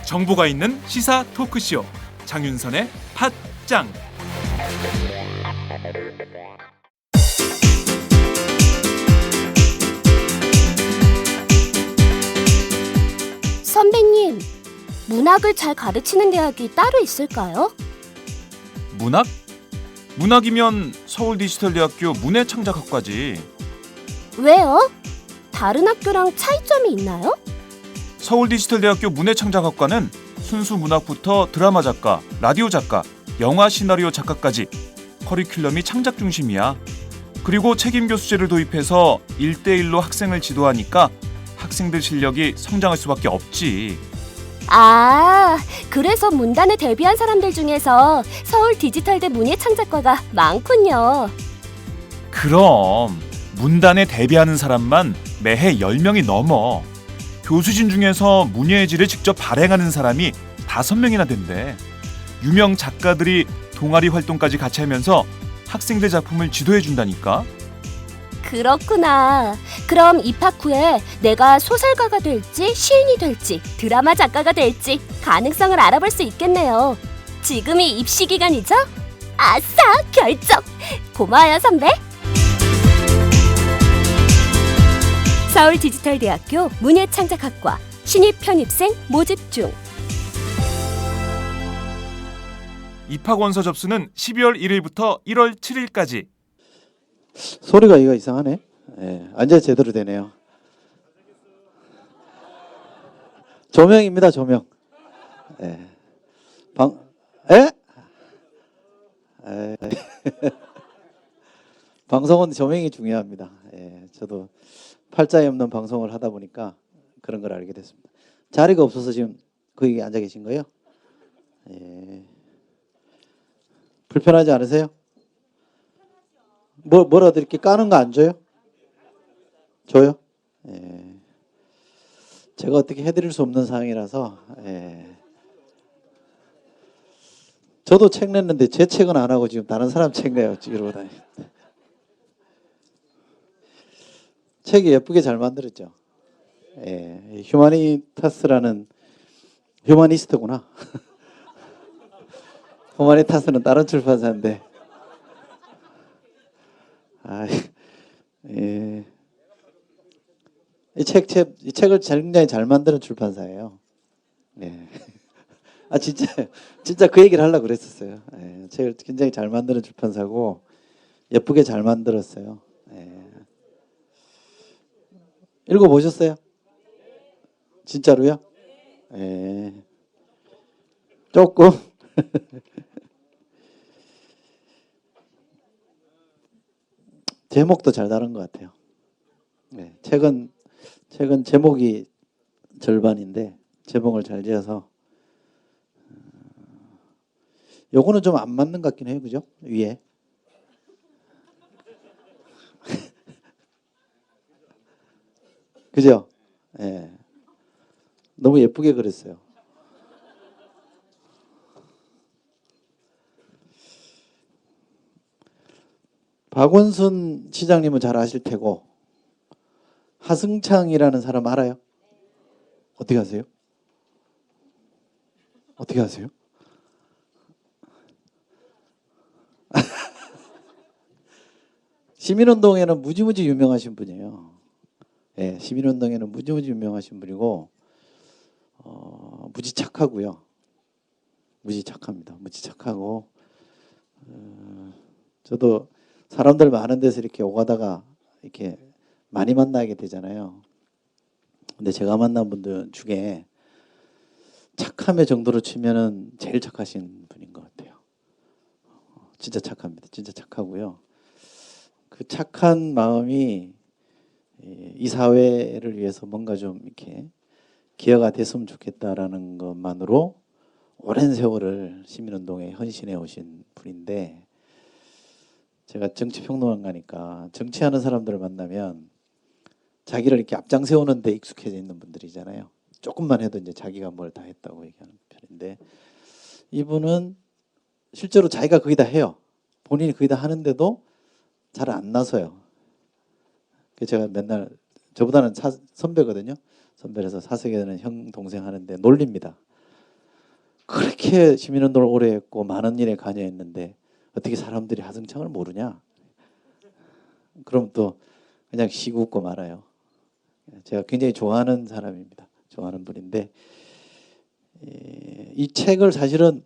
정보가 있는 시사 토크쇼 장윤선의 팟짱. 선배님, 문학을 잘 가르치는 대학이 따로 있을까요? 문학? 문학이면 서울디지털대학교 문해창작학과지. 왜요? 다른 학교랑 차이점이 있나요? 서울디지털대학교 문해창작학과는 순수 문학부터 드라마 작가, 라디오 작가, 영화 시나리오 작가까지 커리큘럼이 창작 중심이야. 그리고 책임 교수제를 도입해서 1대1로 학생을 지도하니까 학생들 실력이 성장할 수밖에 없지. 아, 그래서 문단에 데뷔한 사람들 중에서 서울 디지털대 문예창작과가 많군요. 그럼 문단에 데뷔하는 사람만 매해 10명이 넘어. 교수진 중에서 문예의 질을 직접 발행하는 사람이 5명이나 된대. 유명 작가들이 동아리 활동까지 같이 하면서 학생들 작품을 지도해 준다니까. 그렇구나. 그럼 입학 후에 내가 소설가가 될지 시인이 될지 드라마 작가가 될지 가능성을 알아볼 수 있겠네요. 지금이 입시 기간이죠? 아싸, 결정! 고마워요, 선배. 서울디지털대학교 문예창작학과 신입 편입생 모집 중. 입학 원서 접수는 12월 1일부터 1월 7일까지. 소리가 이거 이상하네. 예, 완전 제대로 되네요. 조명입니다, 조명. 예. 에? 에. 방송은 조명이 중요합니다. 예, 저도 팔자에 없는 방송을 하다 보니까 그런 걸 알게 됐습니다. 자리가 없어서 지금 거기 앉아 계신 거예요? 예. 불편하지 않으세요? 뭐라도 이렇게 까는 거 안 줘요? 줘요? 예. 제가 어떻게 해드릴 수 없는 상황이라서, 예. 저도 책 냈는데 제 책은 안 하고 지금 다른 사람 책 내요. 이러고 다니. 책이 예쁘게 잘 만들었죠. 예. 휴마니타스라는 휴마니스트구나. 휴마니타스는 다른 출판사인데. 아, 예. 이 책을 굉장히 잘 만드는 출판사예요. 예. 아, 진짜 그 얘기를 하려고 그랬었어요. 예. 책을 굉장히 잘 만드는 출판사고, 예쁘게 잘 만들었어요. 예. 읽어보셨어요? 진짜로요? 예. 조금. 제목도 잘 다른 것 같아요. 네, 책은 제목이 절반인데 제목을 잘 지어서 요거는 좀 안 맞는 것 같긴 해요, 그죠? 위에 그죠? 네. 너무 예쁘게 그렸어요. 박원순 시장님은 잘 아실 테고, 하승창이라는 사람 알아요? 어떻게 아세요? 어떻게 아세요? 시민운동에는 무지무지 유명하신 분이에요. 예, 시민운동에는 무지무지 유명하신 분이고, 무지 착하고요. 무지 착합니다. 무지 착하고, 저도 사람들 많은 데서 이렇게 오가다가 이렇게 많이 만나게 되잖아요. 근데 제가 만난 분들 중에 착함의 정도로 치면은 제일 착하신 분인 것 같아요. 진짜 착합니다. 진짜 착하고요. 그 착한 마음이 이 사회를 위해서 뭔가 좀 이렇게 기여가 됐으면 좋겠다라는 것만으로 오랜 세월을 시민운동에 헌신해 오신 분인데, 제가 정치평론가니까 정치하는 사람들을 만나면 자기를 이렇게 앞장 세우는 데 익숙해져 있는 분들이잖아요. 조금만 해도 이제 자기가 뭘 다 했다고 얘기하는 편인데, 이분은 실제로 자기가 거의 다 해요. 본인이 거의 다 하는데도 잘 안 나서요. 그래서 제가 맨날 저보다는 선배거든요. 선배라서 사석에는 형 동생 하는데 놀립니다. 그렇게 시민운동을 오래 했고 많은 일에 관여했는데 어떻게 사람들이 하승창을 모르냐? 그럼 또 그냥 시고 웃고 말아요. 제가 굉장히 좋아하는 사람입니다. 좋아하는 분인데 이 책을 사실은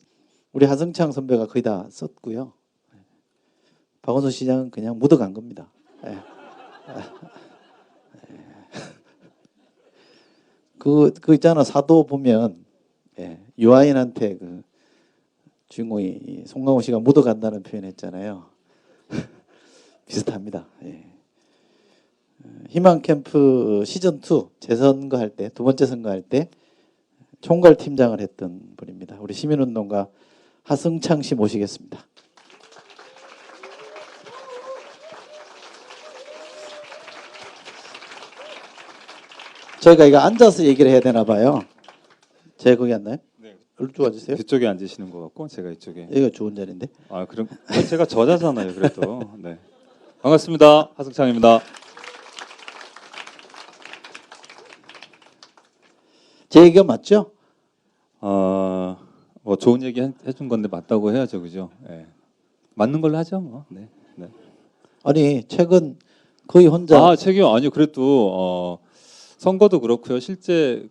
우리 하승창 선배가 거의 다 썼고요. 박원순 시장은 그냥 묻어간 겁니다. 예. 그 있잖아, 사도 보면 유아인한테 그 주인공이 송강호 씨가 묻어간다는 표현했잖아요. 비슷합니다. 희망 캠프 시즌 2 재선거 할 때, 두 번째 선거할 때 총괄 팀장을 했던 분입니다. 우리 시민운동가 하승창 씨 모시겠습니다. 저희가 이거 앉아서 얘기를 해야 되나 봐요. 제가 거기 앉나요? 네. 이쪽 앉으세요. 그쪽에 앉으시는 것 같고 제가 이쪽에. 여기가 좋은 자리인데. 아 그럼 제가 저자잖아요. 그래도. 네. 반갑습니다. 하승창입니다. 제 얘기가 맞죠? 뭐 좋은 얘기 해준 건데 맞다고 해야죠, 그죠? 네. 맞는 걸로 하죠, 뭐. 네. 네. 아니 책은 거의 혼자. 책이요. 아니요. 그래도 선거도 그렇고요. 실제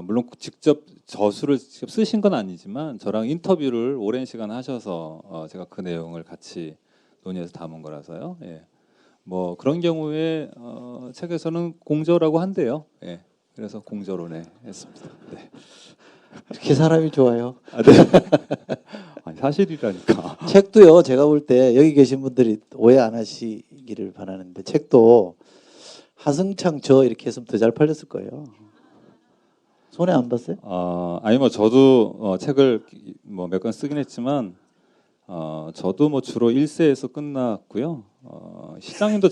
물론 직접 저술을 직접 쓰신 건 아니지만 저랑 인터뷰를 오랜 시간 하셔서 제가 그 내용을 같이 논의해서 담은 거라서요. 예. 뭐 그런 경우에 책에서는 공저라고 한대요. 예. 그래서 공저로 했습니다. 네. 이렇게 사람이 좋아요. 아, 네. 아니, 사실이라니까. 책도요. 제가 볼 때 여기 계신 분들이 오해 안 하시기를 바라는데 책도 하승창 저 이렇게 했으면 더 잘 팔렸을 거예요. 손해 안 봤어요? 아니 뭐 저도 책을 뭐 몇 권 쓰긴 했지만 저도 뭐 주로 1세에서 끝났고요. 시장님도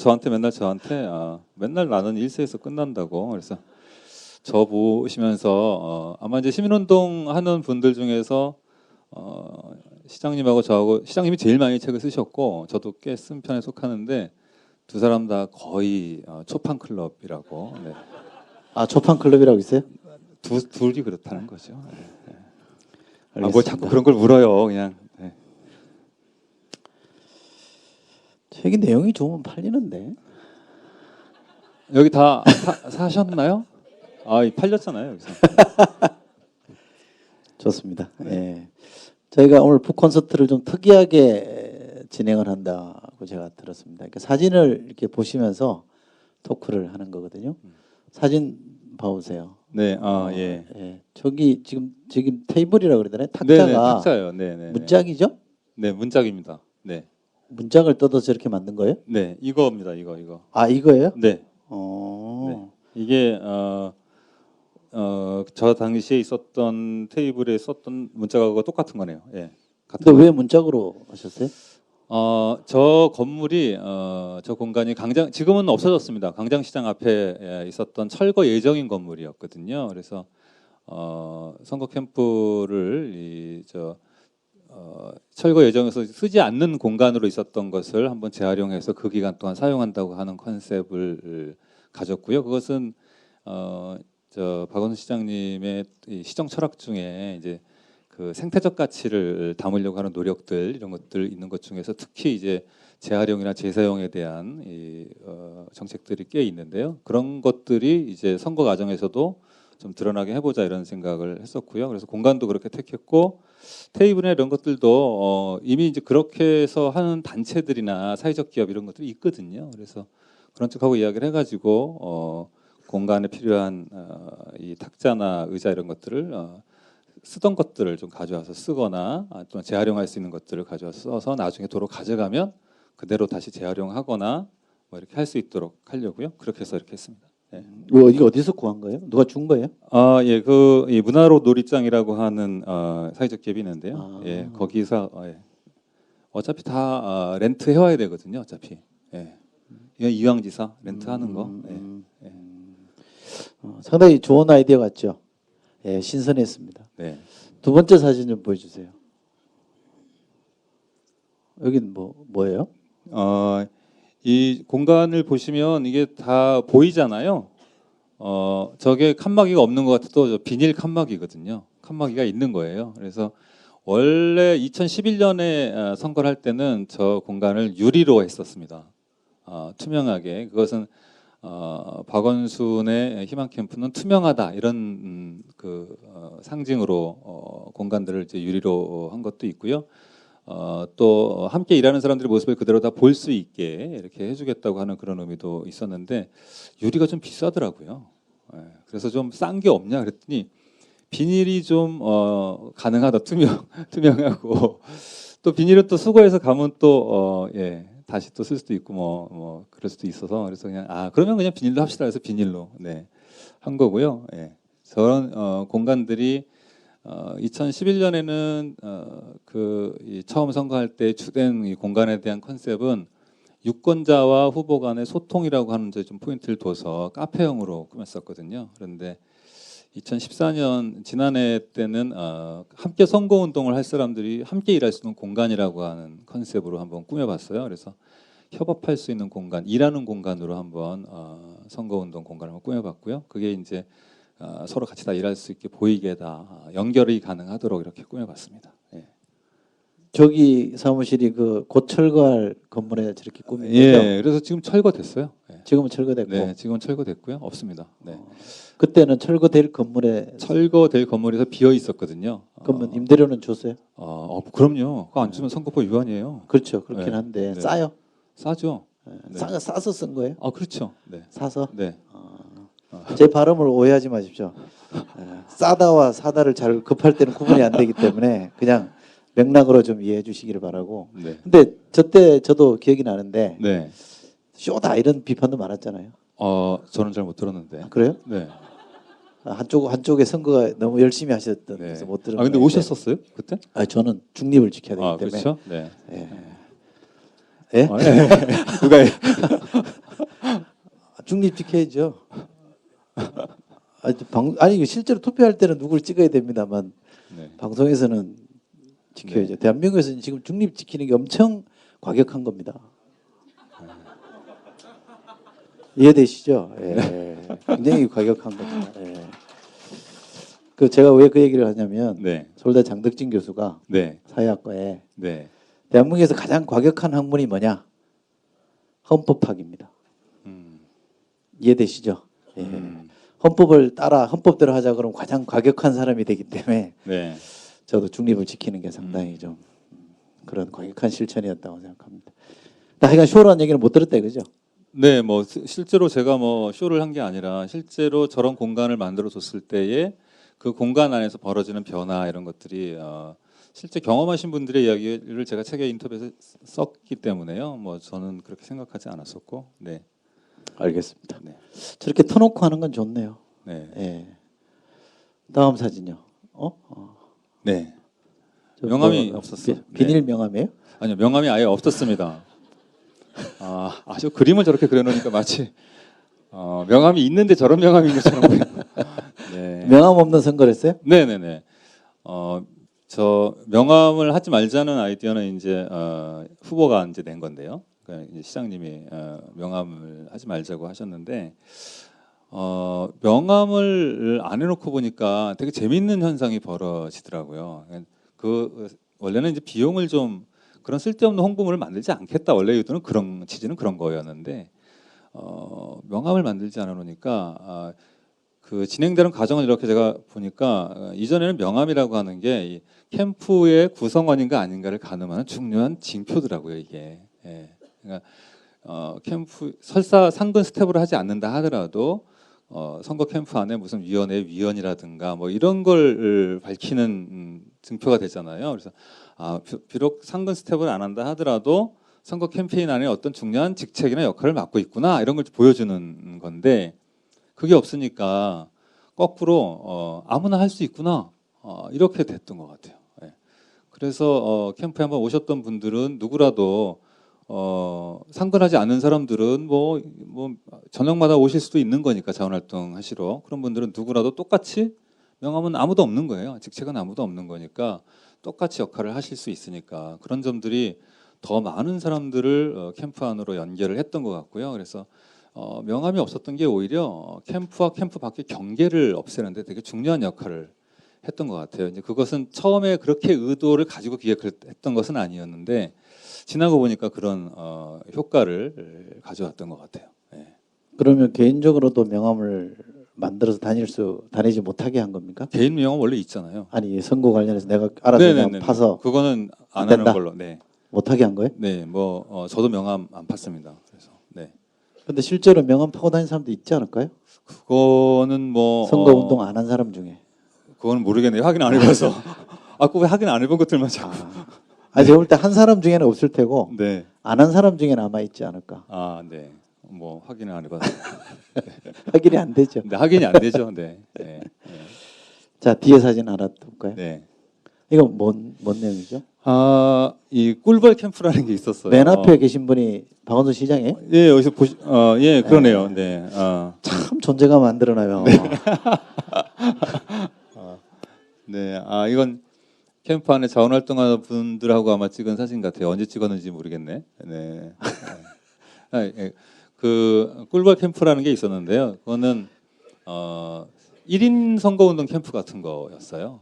맨날 나는 1세에서 끝난다고. 그래서 저 보시면서 아마 이제 시민운동 하는 분들 중에서 시장님하고 저하고 시장님이 제일 많이 책을 쓰셨고 저도 꽤 쓴 편에 속하는데 두 사람 다 거의 초판 클럽이라고. 네. 아, 초판 클럽이라고 있어요? 둘이 그렇다는 거죠. 네. 뭐 알겠습니다. 자꾸 그런 걸 물어요, 그냥. 네. 책이 내용이 좋으면 팔리는데. 여기 다 사셨나요? 팔렸잖아요, 여기서. 좋습니다. 예. 저희가 오늘 북콘서트를 좀 특이하게 진행을 한다고 제가 들었습니다. 그러니까 사진을 이렇게 보시면서 토크를 하는 거거든요. 사진 봐보세요. 네, 예. 예. 저기 지금 테이블이라고 그러잖아요. 네네, 탁자가 탁자요. 네네. 문짝이죠? 네, 문짝입니다. 네, 문짝을 뜯어서 이렇게 만든 거예요? 네, 이거입니다. 이거. 아, 이거예요? 네. 네. 이게 저 당시에 있었던 테이블에 썼던 문짝하고 똑같은 거네요. 예. 근데 왜 문짝으로 하셨어요? 저 건물이 저 공간이 지금은 없어졌습니다. 광장시장 앞에 있었던 철거 예정인 건물이었거든요. 그래서 선거 캠프를 철거 예정에서 쓰지 않는 공간으로 있었던 것을 한번 재활용해서 그 기간 동안 사용한다고 하는 컨셉을 가졌고요. 그것은 저 박원순 시장님의 이 시정 철학 중에 이제 그 생태적 가치를 담으려고 하는 노력들 이런 것들 있는 것 중에서 특히 이제 재활용이나 재사용에 대한 정책들이 꽤 있는데요. 그런 것들이 이제 선거 과정에서도 좀 드러나게 해보자 이런 생각을 했었고요. 그래서 공간도 그렇게 택했고 테이블이나 이런 것들도 이미 이제 그렇게 해서 하는 단체들이나 사회적 기업 이런 것들이 있거든요. 그래서 그런 쪽하고 이야기를 해가지고 공간에 필요한 이 탁자나 의자 이런 것들을 쓰던 것들을 좀 가져와서 쓰거나 또 재활용할 수 있는 것들을 가져와서 써서 나중에 도로 가져가면 그대로 다시 재활용하거나 뭐 이렇게 할 수 있도록 하려고요. 그렇게 해서 이렇게 했습니다. 예. 이거 어디서 구한 거예요? 누가 준 거예요? 예, 이 문화로 놀이장이라고 하는 사회적 기업이 있는데요. 예, 거기서 어차피 다 렌트 해와야 되거든요. 어차피. 예. 이건 이왕지사 렌트하는 거. 상당히 좋은 아이디어 같죠. 예, 신선했습니다. 네. 두 번째 사진 좀 보여주세요. 여긴 뭐예요? 이 공간을 보시면 이게 다 보이잖아요. 저게 칸막이가 없는 것 같아도 저 비닐 칸막이거든요. 칸막이가 있는 거예요. 그래서 원래 2011년에 선거를 할 때는 저 공간을 유리로 했었습니다. 투명하게. 그것은 박원순의 희망 캠프는 투명하다 이런 상징으로 공간들을 이제 유리로 한 것도 있고요. 또 함께 일하는 사람들의 모습을 그대로 다 볼 수 있게 이렇게 해주겠다고 하는 그런 의미도 있었는데 유리가 좀 비싸더라고요. 그래서 좀 싼 게 없냐 그랬더니 비닐이 좀 가능하다 투명하고 또 비닐은 또 수거해서 가면 또 다시 또 쓸 수도 있고 뭐 그럴 수도 있어서 그래서 그냥 그러면 그냥 비닐로 합시다 해서 비닐로 한 거고요. 저런 공간들이 2011년에는 이 처음 선거할 때 주된 이 공간에 대한 컨셉은 유권자와 후보 간의 소통이라고 하는 데 좀 포인트를 둬서 카페형으로 꾸몄었거든요. 그런데 2014년 지난해 때는 함께 선거운동을 할 사람들이 함께 일할 수 있는 공간이라고 하는 컨셉으로 한번 꾸며봤어요. 그래서 협업할 수 있는 공간, 일하는 공간으로 한번 선거운동 공간을 한번 꾸며봤고요. 그게 이제 서로 같이 다 일할 수 있게 보이게 다 연결이 가능하도록 이렇게 꾸며봤습니다. 저기 사무실이 곧 철거할 건물에 저렇게 꾸민 거죠? 그래서 지금 철거됐어요. 지금은 철거됐고. 네, 지금은 철거됐고요. 없습니다. 그때는 철거될 건물에 철거될 건물에서 비어 있었거든요. 그러면 임대료는 줬어요? 그럼요. 그거 안 주면 선거법 위반이에요. 그렇죠. 그렇긴 한데 싸요? 싸죠. 싸서 쓴 거예요? 그렇죠. 사서? 네. 제 발음을 오해하지 마십시오. 싸다와 사다를 잘 급할 때는 구분이 안 되기 때문에 그냥 맥락으로 좀 이해해 주시기를 바라고. 근데 저때 저도 기억이 나는데 쇼다 이런 비판도 많았잖아요. 저는 잘 못 들었는데. 그래요? 네. 한쪽에 선거가 너무 열심히 하셨던 그래서 못 들은. 근데 오셨었어요 그때? 저는 중립을 지켜야 되기 때문에. 그렇죠. 네. 예? 누가 중립 지켜야죠. 아니 실제로 투표할 때는 누구를 찍어야 됩니다만 방송에서는 지켜야죠. 대한민국에서는 지금 중립 지키는 게 엄청 과격한 겁니다. 이해되시죠? 굉장히 과격한 겁니다. 제가 왜 그 얘기를 하냐면 서울대 장덕진 교수가 사회학과에 대한민국에서 가장 과격한 학문이 뭐냐? 헌법학입니다. 이해되시죠? 헌법을 따라 헌법대로 하자 그러면 가장 과격한 사람이 되기 때문에 저도 중립을 지키는 게 상당히 좀 그런 과격한 실천이었다고 생각합니다. 하여간 쇼라는 얘기는 못 들었다 이거죠? 네, 실제로 제가 쇼를 한 게 아니라 실제로 저런 공간을 만들어 줬을 때에 그 공간 안에서 벌어지는 변화 이런 것들이 실제 경험하신 분들의 이야기를 제가 책에 인터뷰에서 썼기 때문에요. 저는 그렇게 생각하지 않았었고, 알겠습니다. 저렇게 터놓고 하는 건 좋네요. 다음 사진요. 명함이 없었어요. 비닐 명함이에요? 아니요, 명함이 아예 없었습니다. 저 그림을 저렇게 그려놓으니까 마치 명함이 있는데 저런 명함인 것처럼 보여요. 명함 없는 선거를 했어요? 네네네. 저 명함을 하지 말자는 아이디어는 이제 후보가 이제 낸 건데요. 그러니까 이제 시장님이 명함을 하지 말자고 하셨는데 명함을 안 해놓고 보니까 되게 재밌는 현상이 벌어지더라고요. 원래는 이제 비용을 좀 그런 쓸데없는 홍보물을 만들지 않겠다. 원래 의도는 그런 취지는 그런 거였는데 명함을 만들지 않아 놓으니까 그 진행되는 과정을 이렇게 제가 보니까 이전에는 명함이라고 하는 게 이 캠프의 구성원인가 아닌가를 가늠하는 중요한 징표더라고요. 이게. 그러니까 캠프 설사 상근 스텝으로 하지 않는다 하더라도 선거 캠프 안에 무슨 위원회 위원이라든가 이런 걸 밝히는 증표가 되잖아요. 그래서 비록 상근 스텝을 안 한다 하더라도 선거 캠페인 안에 어떤 중요한 직책이나 역할을 맡고 있구나 이런 걸 보여주는 건데 그게 없으니까 거꾸로 아무나 할 수 있구나 이렇게 됐던 것 같아요. 그래서 캠프에 한번 오셨던 분들은 누구라도 상근하지 않는 사람들은 저녁마다 오실 수도 있는 거니까 자원활동 하시러 그런 분들은 누구라도 똑같이 명함은 아무도 없는 거예요. 직책은 아무도 없는 거니까 똑같이 역할을 하실 수 있으니까 그런 점들이 더 많은 사람들을 캠프 안으로 연결을 했던 것 같고요. 그래서 명함이 없었던 게 오히려 캠프와 캠프 밖의 경계를 없애는데 되게 중요한 역할을 했던 것 같아요. 이제 그것은 처음에 그렇게 의도를 가지고 기획을 했던 것은 아니었는데 지나고 보니까 그런 효과를 가져왔던 것 같아요. 예. 그러면 개인적으로도 명함을 만들어서 다니지 못하게 한 겁니까? 개인 명함 원래 있잖아요. 아니 선거 관련해서 내가 알아서 그냥 파서 그거는 안 된다? 하는 걸로. 네. 못하게 한 거예요? 네. 뭐 저도 명함 안 팠습니다. 그래서 네. 근데 실제로 명함 파고 다니는 사람도 있지 않을까요? 그거는 뭐 선거 운동 안 한 사람 중에. 그거는 모르겠네요. 확인 안 해봐서. 그 왜 확인 안 해본 것들만 자꾸. 제가 볼 때 한 사람 중에는 없을 테고 네. 안 한 사람 중에는 아마 있지 않을까. 네. 뭐 확인을 안 해봐서. 확인이 안 되죠. 네, 확인이 안 되죠. 네. 네. 자, 뒤에 사진 하나 볼까요? 네. 이거 뭔 내용이죠? 이 꿀벌 캠프라는 게 있었어요. 맨 앞에 계신 분이 박원순 시장이에요? 예, 여기서 예, 그러네요. 네. 참 존재감 만들어놔요. 네. 이건 캠프 안에 자원활동하는 분들하고 아마 찍은 사진 같아요. 언제 찍었는지 모르겠네. 네. 예. 그 꿀벌 캠프라는 게 있었는데요. 그거는 1인 선거운동 캠프 같은 거였어요.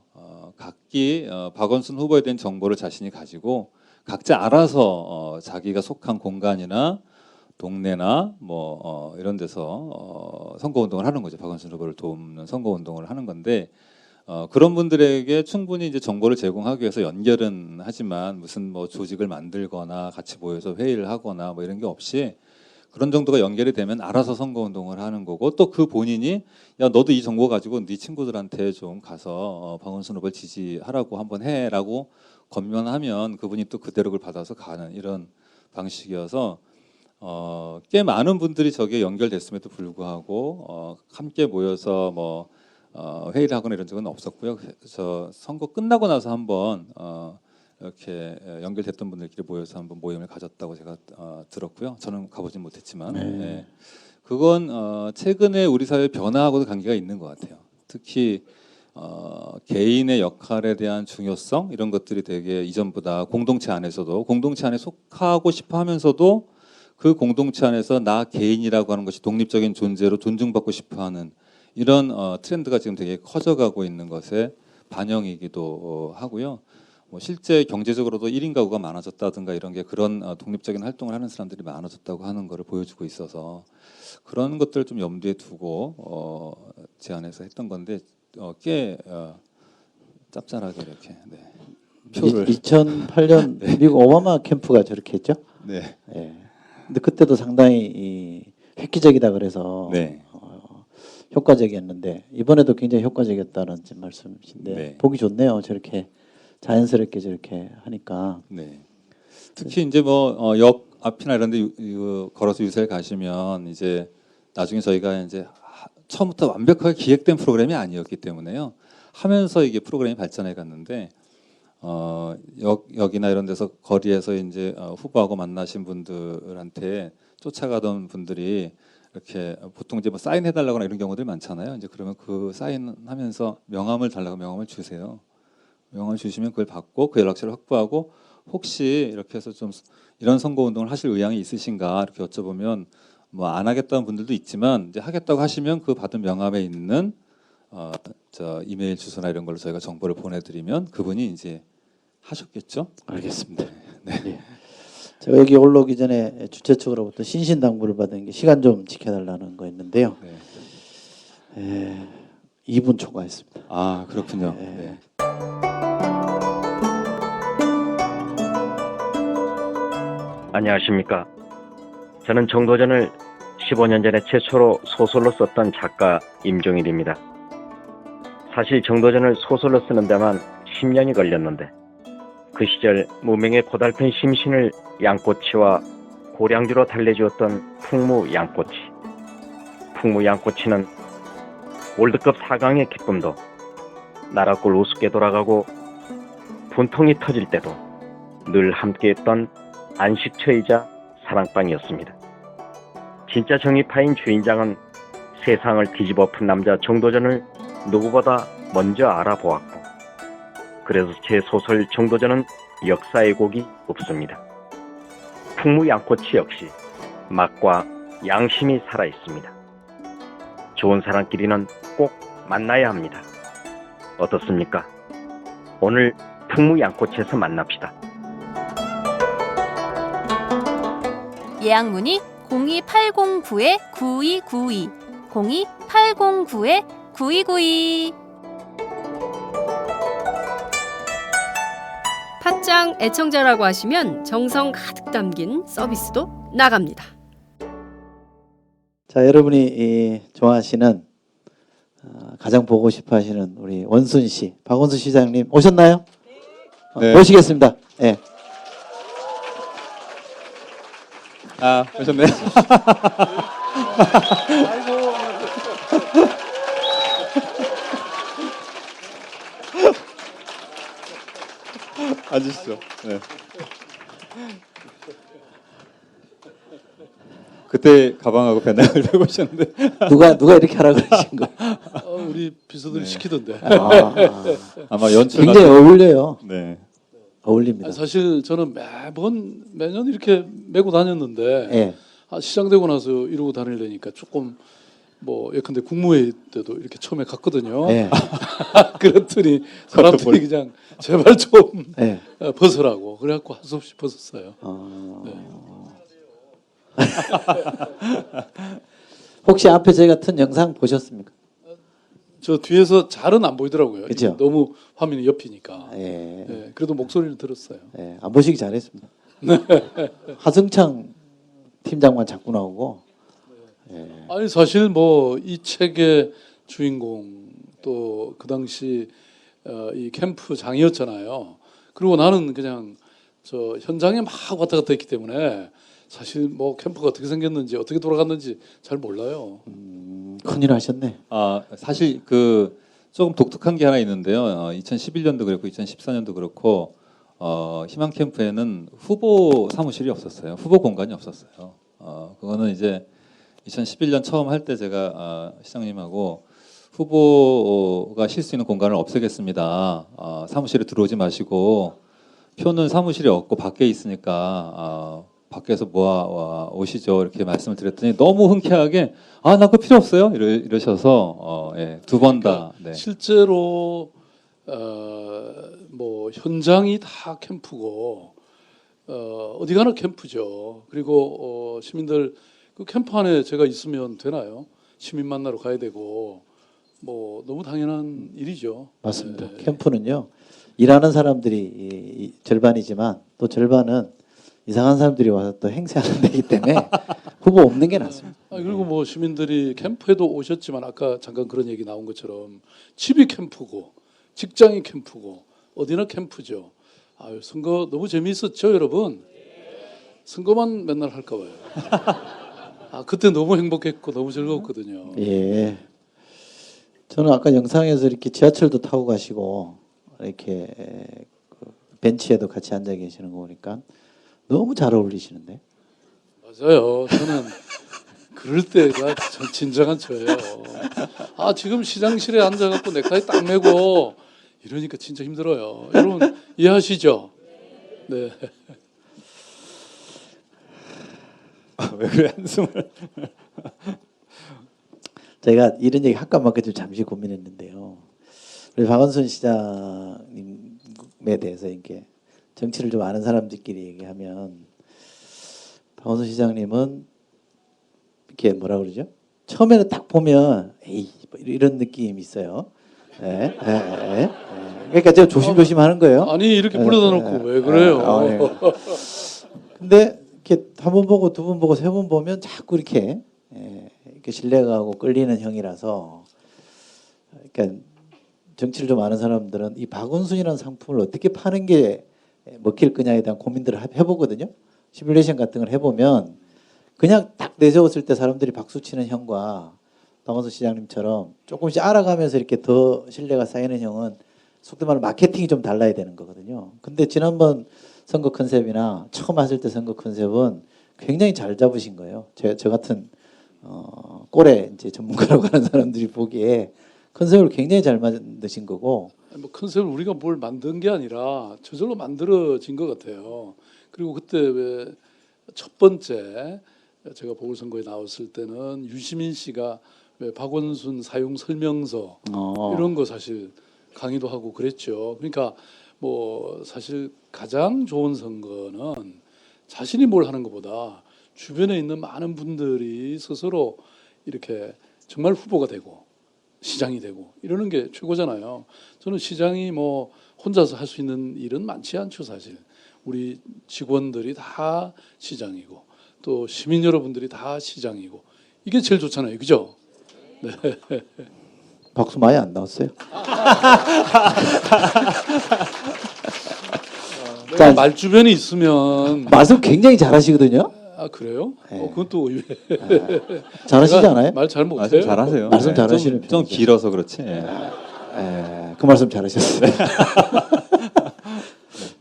각기 박원순 후보에 대한 정보를 자신이 가지고 각자 알아서 자기가 속한 공간이나 동네나 뭐 이런 데서 선거운동을 하는 거죠. 박원순 후보를 돕는 선거운동을 하는 건데 그런 분들에게 충분히 이제 정보를 제공하기 위해서 연결은 하지만 무슨 뭐 조직을 만들거나 같이 모여서 회의를 하거나 뭐 이런 게 없이 그런 정도가 연결이 되면 알아서 선거운동을 하는 거고 또 그 본인이 야 너도 이 정보 가지고 네 친구들한테 좀 가서 박원순 후보를 지지하라고 한번 해라고 권면하면 그분이 또 그대로 그걸 받아서 가는 이런 방식이어서 꽤 많은 분들이 저기에 연결됐음에도 불구하고 함께 모여서 뭐 회의를 하거나 이런 적은 없었고요. 저 선거 끝나고 나서 한번 이렇게 연결됐던 분들끼리 모여서 한번 모임을 가졌다고 제가 들었고요. 저는 가보진 못했지만 네. 그건 최근에 우리 사회 변화하고도 관계가 있는 것 같아요. 특히 개인의 역할에 대한 중요성 이런 것들이 되게 이전보다 공동체 안에서도 공동체 안에 속하고 싶어 하면서도 그 공동체 안에서 나 개인이라고 하는 것이 독립적인 존재로 존중받고 싶어하는 이런 트렌드가 지금 되게 커져가고 있는 것의 반영이기도 하고요. 뭐 실제 경제적으로도 1인 가구가 많아졌다든가 이런 게 그런 독립적인 활동을 하는 사람들이 많아졌다고 하는 것을 보여주고 있어서 그런 것들을 좀 염두에 두고 제안해서 했던 건데 꽤 짭짤하게 이렇게 표를 2008년 네. 미국 오바마 캠프가 저렇게 했죠? 네. 네. 근데 그때도 상당히 획기적이다 그래서 네. 효과적이었는데 이번에도 굉장히 효과적이었다는 말씀이신데 네. 보기 좋네요. 저렇게 자연스럽게 저렇게 하니까. 네. 특히 이제 뭐 역 앞이나 이런 데 걸어서 유세를 가시면 이제 나중에 저희가 이제 처음부터 완벽하게 기획된 프로그램이 아니었기 때문에요. 하면서 이게 프로그램이 발전해 갔는데 역이나 이런 데서 거리에서 이제 후보하고 만나신 분들한테 쫓아가던 분들이 이렇게 보통 이제 뭐 사인 해달라거나 이런 경우들이 많잖아요. 이제 그러면 그 사인하면서 명함을 달라고 명함을 주세요. 명함을 주시면 그걸 받고 그 연락처를 확보하고 혹시 이렇게 해서 좀 이런 선거 운동을 하실 의향이 있으신가 이렇게 여쭤보면 뭐 안 하겠다는 분들도 있지만 이제 하겠다고 하시면 그 받은 명함에 있는 저 이메일 주소나 이런 걸로 저희가 정보를 보내드리면 그분이 이제 하셨겠죠. 알겠습니다. 네. 네. 제가 여기 올라오기 전에 주최 측으로부터 신신당부를 받은 게 시간 좀 지켜달라는 거였는데요. 네. 2분 초과했습니다. 아 그렇군요. 네. 네. 안녕하십니까. 저는 정도전을 15년 전에 최초로 소설로 썼던 작가 임종일입니다. 사실 정도전을 소설로 쓰는 데만 10년이 걸렸는데 그 시절 무명의 고달픈 심신을 양꼬치와 고량주로 달래주었던 풍무 양꼬치. 풍무 양꼬치는 월드컵 4강의 기쁨도 나라골 우습게 돌아가고 분통이 터질 때도 늘 함께했던 안식처이자 사랑방이었습니다. 진짜 정의파인 주인장은 세상을 뒤집어 푼 남자 정도전을 누구보다 먼저 알아보았고, 그래서 제 소설 정도전은 역사의 곡이 없습니다. 풍무양꼬치 역시 맛과 양심이 살아있습니다. 좋은 사람끼리는 꼭 만나야 합니다. 어떻습니까? 오늘 풍무양꼬치에서 만납시다. 예약 문의 02809-9292 02809-9292. 팟짱 애청자라고 하시면 정성 가득 담긴 서비스도 나갑니다. 자, 여러분이 좋아하시는 가장 보고 싶어하시는 우리 원순 씨, 박원순 시장님 오셨나요? 네. 모시겠습니다. 네. 아, 오셨네. 앉으시죠. 네. 그때 가방하고 배낭을 들고 오셨는데 누가 이렇게 하라고 그러신 거예요? 우리 비서들이 시키던데. 아마 연출 굉장히 같은- 어울려요. 네. 어울립니다. 아니, 사실 저는 매년 이렇게 메고 다녔는데 예. 시장 되고 나서 이러고 다니려니까 조금 뭐 예컨대 국무회의 때도 이렇게 처음에 갔거든요. 예. 그랬더니 사람들이 그냥 제발 좀 예. 벗으라고 그래갖고 할 수 없이 벗었어요. 네. 혹시 앞에 저희가 튼 영상 보셨습니까? 저 뒤에서 잘은 안 보이더라고요. 그죠? 너무 화면이 옆이니까. 예. 네, 그래도 목소리는 들었어요. 예. 안 보시기 잘했습니다. 하승창 팀장만 자꾸 나오고. 예. 아니 사실 뭐 이 책의 주인공 또 그 당시 이 캠프장이었잖아요. 그리고 나는 그냥 저 현장에 막 왔다 갔다 했기 때문에 사실 뭐 캠프가 어떻게 생겼는지 어떻게 돌아갔는지 잘 몰라요. 큰일 하셨네. 아, 사실 그 조금 독특한 게 하나 있는데요. 2011년도 그렇고 2014년도 그렇고 희망 캠프에는 후보 사무실이 없었어요. 후보 공간이 없었어요. 그거는 이제 2011년 처음 할 때 제가 시장님하고 후보가 쉴 수 있는 공간을 없애겠습니다. 사무실에 들어오지 마시고 표는 사무실에 없고 밖에 있으니까 밖에서 모아 오시죠 이렇게 말씀을 드렸더니 너무 흔쾌하게 나 그거 필요 없어요 이러셔서 두 번 다. 네. 실제로 뭐 현장이 다 캠프고 어디 가나 캠프죠. 그리고 시민들 그 캠프 안에 제가 있으면 되나요? 시민 만나러 가야 되고 뭐 너무 당연한 일이죠. 맞습니다. 네. 캠프는요. 일하는 사람들이 이 절반이지만 또 절반은 이상한 사람들이 와서 또 행세하는 데이기 때문에 후보 없는 게 낫습니다. 그리고 뭐 시민들이 캠프에도 오셨지만 아까 잠깐 그런 얘기 나온 것처럼 집이 캠프고 직장이 캠프고 어디나 캠프죠. 선거 너무 재미있었죠, 여러분? 선거만 맨날 할까 봐요. 그때 너무 행복했고 너무 즐거웠거든요. 예. 저는 아까 영상에서 이렇게 지하철도 타고 가시고 이렇게 그 벤치에도 같이 앉아 계시는 거 보니까 너무 잘 어울리시는데. 맞아요. 저는 그럴 때가 진정한 저예요. 지금 시장실에 앉아갖고 넥타이 딱 매고 이러니까 진짜 힘들어요. 여러분 이해하시죠? 네. 왜 그래 한숨을? 제가 이런 얘기 할까 말까 좀 잠시 고민했는데요. 우리 박원순 시장님에 대해서 이렇게 정치를 좀 아는 사람들끼리 얘기하면 박원순 시장님은 이렇게 뭐라 그러죠? 처음에는 딱 보면 에이 뭐 이런 느낌이 있어요. 예, 예, 예. 그러니까 제가 조심조심 하는 거예요. 아니 이렇게 불러다 놓고 왜 그래요? 근데 이렇게 한 번 보고 두 번 보고 세 번 보면 자꾸 이렇게 이렇게 신뢰가 가고 끌리는 형이라서 그러니까 정치를 좀 아는 사람들은 이 박원순이라는 상품을 어떻게 파는 게 먹힐 거냐에 대한 고민들을 해보거든요. 시뮬레이션 같은 걸 해보면 그냥 딱 내세웠을 때 사람들이 박수치는 형과 박원순 시장님처럼 조금씩 알아가면서 이렇게 더 신뢰가 쌓이는 형은 속된 말로 마케팅이 좀 달라야 되는 거거든요. 근데 지난번 선거 컨셉이나 처음 하실 때 선거 컨셉은 굉장히 잘 잡으신 거예요. 저 같은 꼴에 이제 전문가라고 하는 사람들이 보기에 컨셉을 굉장히 잘 만드신 거고 뭐 컨셉을 우리가 뭘 만든 게 아니라 저절로 만들어진 것 같아요. 그리고 그때 왜 첫 번째 제가 보궐선거에 나왔을 때는 유시민 씨가 왜 박원순 사용 설명서 이런 거 사실 강의도 하고 그랬죠. 그러니까 뭐 사실 가장 좋은 선거는 자신이 뭘 하는 것보다 주변에 있는 많은 분들이 스스로 이렇게 정말 후보가 되고 시장이 되고 이러는 게 최고잖아요. 저는 시장이 뭐 혼자서 할 수 있는 일은 많지 않죠, 사실. 우리 직원들이 다 시장이고 또 시민 여러분들이 다 시장이고 이게 제일 좋잖아요, 그죠? 네. 박수 많이 안 나왔어요. 내가 말 주변에 있으면 말씀 굉장히 잘하시거든요. 아 그래요? 네. 그건 또 의외. 잘하시지 않아요? 말 잘 말씀 못해요. 잘하세요. 말씀 잘하시는 좀 편이죠. 길어서 그렇지. 그 말씀 잘하셨어요.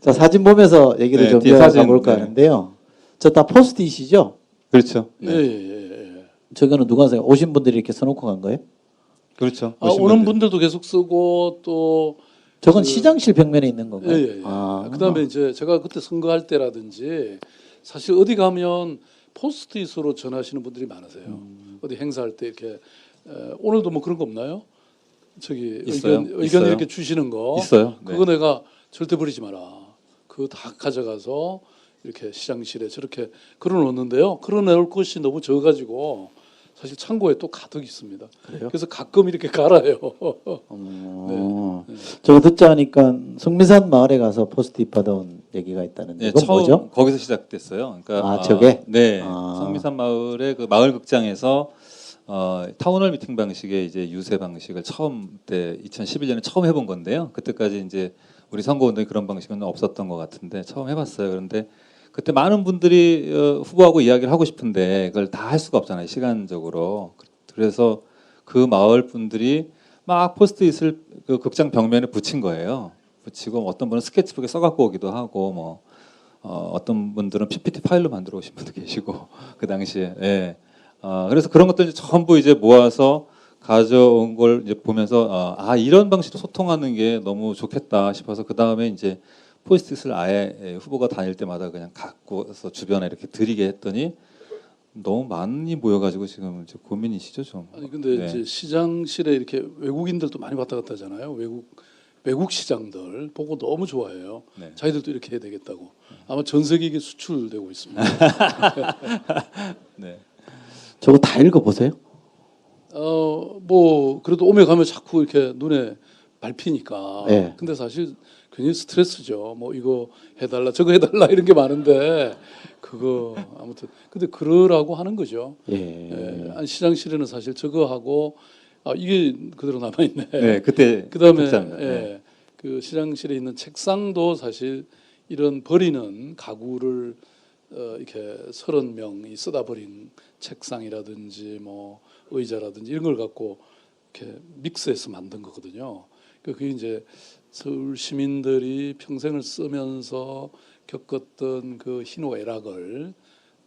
자, 사진 보면서 얘기를 네, 좀 뒤에 사진, 이어가볼까 네. 하는데요. 저 다 포스트잇이죠? 그렇죠. 예, 예. 저거는 누가 써요? 오신 분들이 이렇게 써놓고 간 거예요? 그렇죠. 아, 오는 분들도 계속 쓰고 또 저건 그- 시장실 벽면에 있는 건가요? 예, 예. 그다음에 이제 제가 그때 선거할 때라든지 사실 어디 가면 포스트잇으로 전하시는 분들이 많으세요. 어디 행사할 때 이렇게 오늘도 뭐 그런 거 없나요? 저기 있어요. 의견 있어요. 이렇게 주시는 거. 있어요. 네. 그거 내가 절대 버리지 마라. 그거 다 가져가서 이렇게 시장실에 저렇게 걸어놓는데요. 걸어놓을 것이 너무 적어가지고 사실 창고에 또 가득 있습니다. 그래요? 그래서 가끔 이렇게 갈아요. 저거 듣자 하니까 성미산 마을에 가서 포스트잇 받아온 얘기가 있다는데 네, 이건 처음 뭐죠? 거기서 시작됐어요. 그러니까 저게? 네, 아. 성미산 마을의 그 마을 극장에서 타운홀 미팅 방식의 이제 유세 방식을 처음 때 2011년에 처음 해본 건데요. 그때까지 이제 우리 선거운동이 그런 방식은 없었던 것 같은데 처음 해봤어요. 그런데 그때 많은 분들이 후보하고 이야기를 하고 싶은데 그걸 다 할 수가 없잖아요, 시간적으로. 그래서 그 마을 분들이 막 포스트잇을 그 극장 벽면에 붙인 거예요. 붙이고 어떤 분은 스케치북에 써갖고 오기도 하고 뭐 어떤 분들은 PPT 파일로 만들어 오신 분도 계시고 그 당시에. 예. 그래서 그런 것들 전부 이제 모아서 가져온 걸 이제 보면서 이런 방식으로 소통하는 게 너무 좋겠다 싶어서 그 다음에 이제 포스트잇을 아예 후보가 다닐 때마다 그냥 갖고서 주변에 이렇게 드리게 했더니 너무 많이 모여가지고 지금 이제 고민이시죠 좀. 아니 근데 네. 이제 시장실에 이렇게 외국인들도 많이 왔다 갔다 하잖아요. 외국 시장들 보고 너무 좋아해요. 네. 자기들도 이렇게 해야 되겠다고. 아마 전 세계에 수출되고 있습니다. 네. 저거 다 읽어보세요. 뭐 그래도 오며 가며 자꾸 이렇게 눈에 밟히니까. 네. 근데 사실 굉장히 스트레스죠. 뭐 이거 해달라, 저거 해달라 이런 게 많은데 그거 아무튼 근데 그러라고 하는 거죠. 예. 아니, 시장실에는 사실 저거 하고 이게 그대로 남아 있네. 네, 그때 그다음에 극장, 네. 그 시장실에 있는 책상도 사실 이런 버리는 가구를 이렇게 30명이 쓰다 버린 책상이라든지 뭐 의자라든지 이런 걸 갖고 이렇게 믹스해서 만든 거거든요. 그게 이제 서울 시민들이 평생을 쓰면서 겪었던 그 희노애락을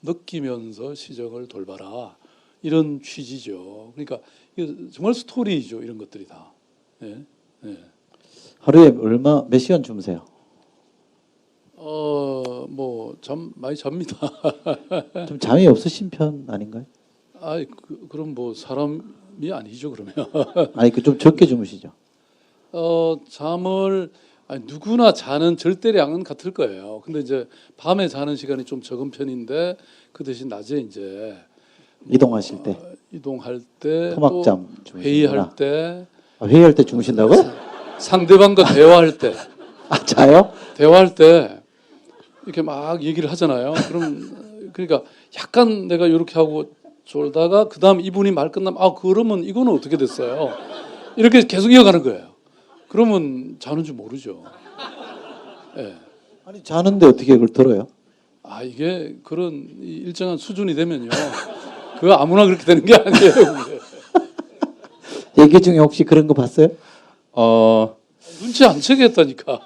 느끼면서 시정을 돌봐라 이런 취지죠. 그러니까 이게 정말 스토리죠. 이런 것들이 다. 예. 예. 하루에 몇 시간 주무세요? 뭐 많이 잡니다. 좀 잠이 없으신 편 아닌가요? 그럼 뭐 사람이 아니죠 그러면. 아니 좀 적게 주무시죠. 잠을 누구나 자는 절대량은 같을 거예요. 근데 이제 밤에 자는 시간이 좀 적은 편인데 그 대신 낮에 이제 이동하실 때 이동할 때 토막잠 또 주무시는구나. 회의할 때 회의할 때 주무신다고요? 상대방과 대화할 때 자요? 대화할 때 이렇게 막 얘기를 하잖아요. 그러니까 약간 내가 이렇게 하고 졸다가 그 다음 이분이 말 끝나면 그러면 이거는 어떻게 됐어요? 이렇게 계속 이어가는 거예요. 그러면 자는 줄 모르죠. 예. 아니 자는데 어떻게 그걸 들어요? 이게 그런 일정한 수준이 되면요. 그거 아무나 그렇게 되는 게 아니에요. 그게. 얘기 중에 혹시 그런 거 봤어요? 눈치 안 채게 했다니까.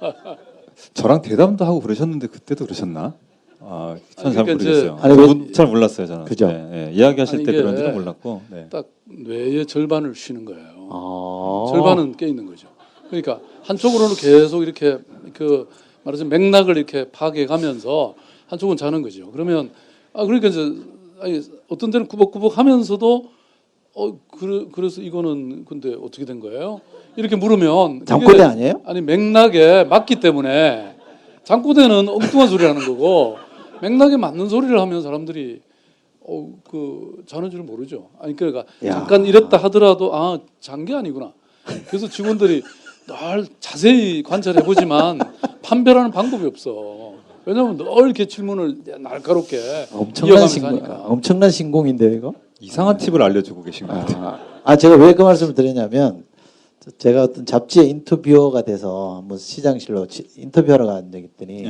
저랑 대담도 하고 그러셨는데 그때도 그러셨나? 저는 잘 그러니까 모르겠어요. 아니, 잘 몰랐어요 저는. 그죠? 네, 네. 이야기하실 아니, 때 이게 그런지는 몰랐고. 네. 딱 뇌의 절반을 쉬는 거예요. 절반은 깨 있는 거죠. 그러니까 한쪽으로는 계속 이렇게 그 말하자면 맥락을 이렇게 파악해가면서 한쪽은 자는 거죠. 그러면 그러니까 이제 어떤 데는 꾸벅꾸벅 하면서도 그래서 이거는 근데 어떻게 된 거예요? 이렇게 물으면 잠꼬대 아니에요? 아니 맥락에 맞기 때문에 잠꼬대는 엉뚱한 소리를 하는 거고 맥락에 맞는 소리를 하면 사람들이 그 자는 줄 모르죠. 아니 그러니까 야. 잠깐 이랬다 하더라도 잔 게 아니구나. 그래서 직원들이 늘 자세히 관찰해 보지만 판별하는 방법이 없어. 왜냐하면 늘 이렇게 질문을 날카롭게 이어가면서 하니까. 엄청난 신공인데요, 이거? 이상한 팁을 알려주고 계신 것 같아요. 제가 왜 그 말씀을 드렸냐면 제가 어떤 잡지에 인터뷰어가 돼서 한번 시장실로 인터뷰하러 간 적이 있더니